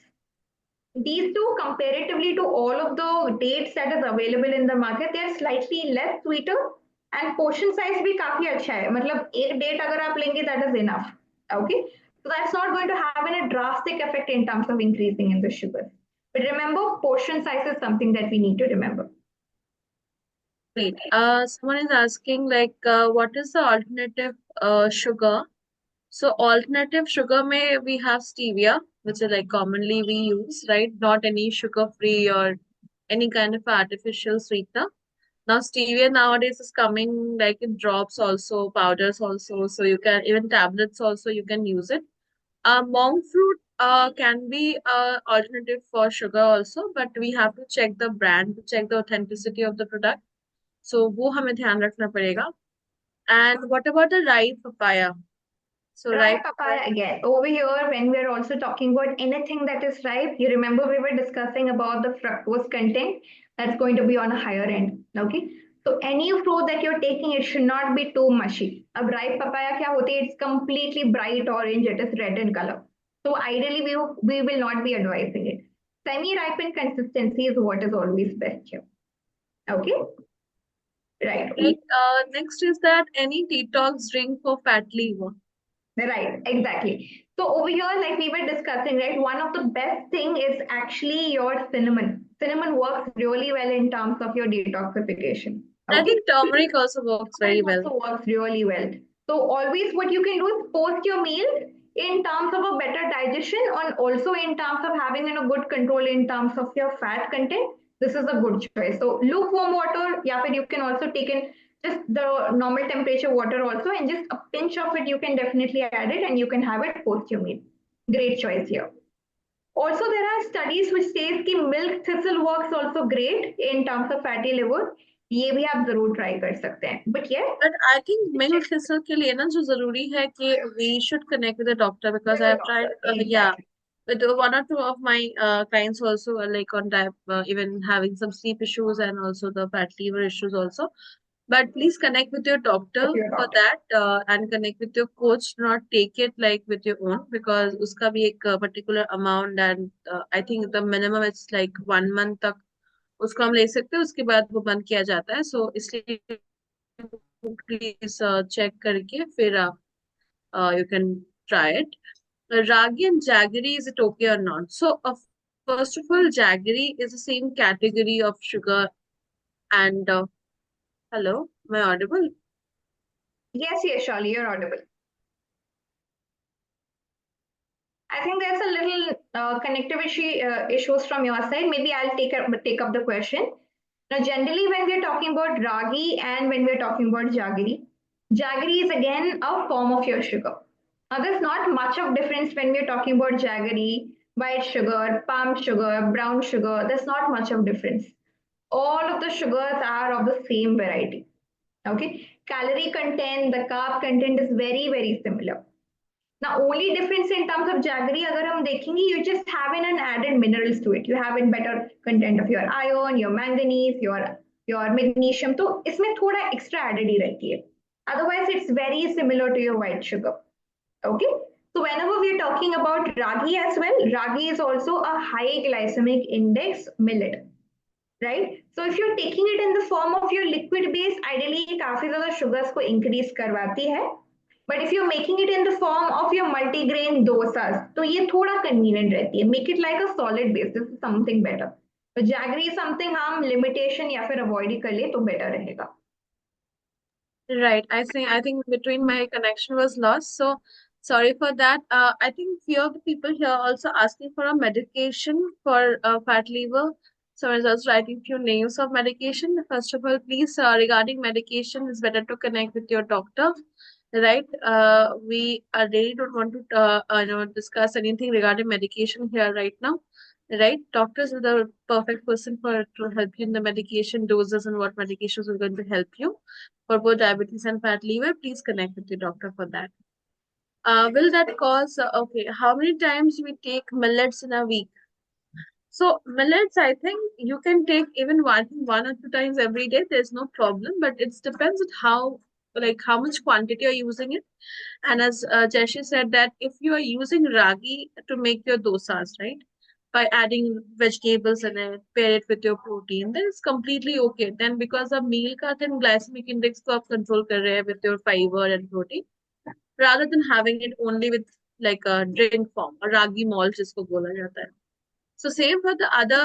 These two, comparatively to all of the dates that is available in the market, they are slightly less sweeter and portion size भी काफी अच्छा है. मतलब एक date अगर आप लेंगे, that is enough. Okay, so that's not going to have a drastic effect in terms of increasing in the sugar. But remember, portion size is something that we need to remember. Great. Someone is asking like what is the alternative sugar? So alternative sugar may we have stevia, which is like commonly we use, right? Not any sugar free or any kind of artificial sweetener. Now stevia nowadays is coming like in drops also, powders also, so you can even tablets also you can use it. Monk fruit can be alternative for sugar also, but we have to check the brand to check the authenticity of the product. So वो हमें ध्यान रखना पड़ेगा. And what about the ripe papaya? So Ripe ripe papaya papaya. again. Over here, when we're also talking about anything that is ripe, you remember we were discussing about the fructose content that's going to be on a higher end. Okay. So any fruit that you're taking, it should not be too mushy. A ripe papaya kya hoti hai? It's completely bright orange, it is red in color. So ideally we will not be advising it. Semi-ripened consistency is what is always best here. Okay. Right. Right. Next is that any detox drink for fat liver. Right, exactly. So over here, like we were discussing, right, one of the best thing is actually your cinnamon. Cinnamon works really well in terms of your detoxification. I Okay. think turmeric also works very Turmeric well. also works really well. So always what you can do is post your meal in terms of a better digestion and also in terms of having a good control in terms of your fat content. This is a good choice. So lukewarm water, yeah, but you can also take in just the normal temperature water also, and just a pinch of it you can definitely add it and you can have it post your meal. Great choice here. Also, there are studies which says कि milk thistle works also great in terms of fatty liver. ये भी आप जरूर try कर सकते हैं. But yeah, But I think milk thistle के लिए ना जो जरूरी है कि we should connect with the doctor because with I the have tried doctor. yeah Exactly. with one or two of my clients also like on even having some sleep issues and also the fat liver issues also. But please connect with your doctor With your for doctor. that and connect with your coach. Do not take it like with your own because उसका भी एक particular amount and I think the minimum is like 1 month तक उसको हम ले सकते हैं उसके बाद वो बंद किया जाता है सो इसलिए प्लीज चेक करके फिर आप you can try it. Ragi and jaggery, is it okay or not? So, first of all, jaggery is the same category of sugar. And hello, am I audible? Yes, yes, Shali, you're audible. I think there's a little connectivity issues from your side. Maybe I'll take up the question. Now, generally, when we're talking about ragi and when we're talking about jaggery, jaggery is again a form of your sugar. Now, there's not much of difference when we're talking about jaggery, white sugar, palm sugar, brown sugar. There's not much of difference. All of the sugars are of the same variety. Okay, calorie content, the carb content is very, very similar. Now, only difference in terms of jaggery, अगर हम देखेंगे, you just have an added minerals to it. You have in better content of your iron, your manganese, your magnesium. तो इसमें थोड़ा extra added ही रहती है. Otherwise, it's very similar to your white sugar. Okay. So whenever we're talking about ragi as well, ragi is also a high glycemic index millet. Right? So if you're taking it in the form of your liquid base, ideally काफी ज़्यादा sugars को increase करवाती है. But if you're making it in the form of your multigrain dosas, तो ये थोड़ा convenient रहती है. Make it like a solid base. This is something better. तो jaggery is something हम limitation या फिर avoid ही कर ले तो better रहेगा. Right. I think between my connection was lost. So sorry for that. I think few of the people here also asking for a medication for fat liver. So I was also writing few names of medication. First of all, please regarding medication, it's better to connect with your doctor. Right. We really don't want to discuss anything regarding medication here right now. Right. Doctors are the perfect person for to help you in the medication doses and what medications are going to help you for both diabetes and fat liver, please connect with your doctor for that. Will that cause, okay, how many times we take millets in a week? So millets, I think you can take even one or two times every day. There's no problem, but it depends on how much quantity you're using it. And as Jeshi said that if you are using ragi to make your dosas, right? By adding vegetables in it, pair it with your protein, then it's completely okay. Then because of meal ka then glycemic index ko aap control kar rahe hai with your fiber and protein, rather than having it only with like a drink form, a ragi malt जिसको बोला जाता है. So same for the other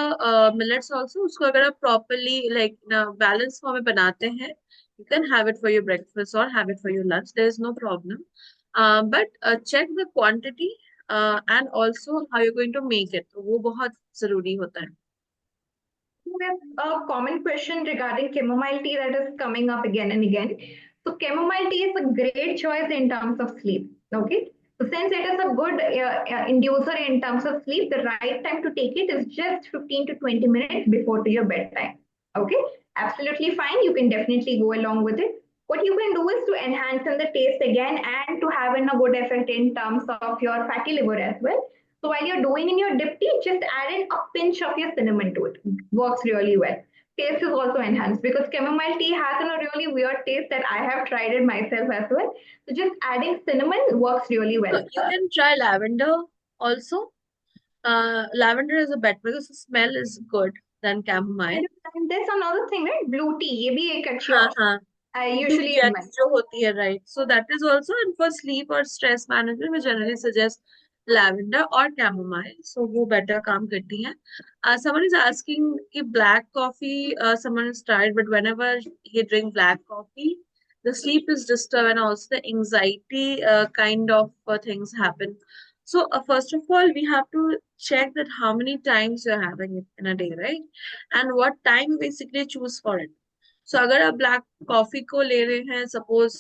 millets also. उसको अगर आप properly like balance form में बनाते हैं, you can have it for your breakfast or have it for your lunch. There is no problem. But check the quantity and also how you're going to make it. तो वो बहुत जरूरी होता है. There's a common question regarding chamomile tea that is coming up again and again. So chamomile tea is a great choice in terms of sleep. Okay. So since it is a good inducer in terms of sleep, the right time to take it is just 15 to 20 minutes before to your bedtime. Okay. Absolutely fine. You can definitely go along with it. What you can do is to enhance in the taste again and to have in a good effect in terms of your fatty liver as well. So while you're doing in your dip tea, just add in a pinch of your cinnamon to it. Works really well. Taste is also enhanced because chamomile tea has a really weird taste that I have tried it myself as well. So just adding cinnamon works really So well. you can try lavender also. Lavender is a better because the smell is good than chamomile. And there's another thing, right? Blue tea. ये भी एक अच्छी हाँ option. हाँ I usually BPH recommend. जो होती है, right? So that is also, and for sleep or stress management we generally suggest lavender or chamomile. So वो better काम करती हैं. Someone is asking कि black coffee, someone has tried, but whenever he drink black coffee, the sleep is disturbed and also the anxiety kind of things happen. So first of all, we have to check that how many times you're having it in a day, right? And what time you basically choose for it. सो अगर आप black coffee को ले रहे हैं suppose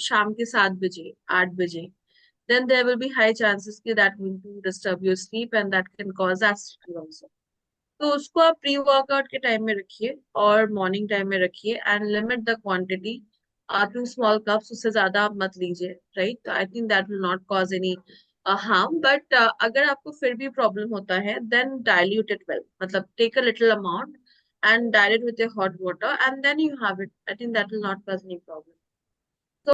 शाम के 7 बजे 8 बजे, then there will be high chances कि that will to disturb your sleep and that can cause acidity also. तो उसको आप प्री वर्कआउट के टाइम में रखिए और मॉर्निंग टाइम में रखिए and limit the quantity 2 small cups, उससे ज्यादा आप मत लीजिए, राइट? तो I think that will not cause any harm, but अगर आपको फिर भी प्रॉब्लम होता है देन डाइल्यूट इट वेल, मतलब take a little amount and dilute with your hot water and then you have it. I think that will not cause any problem.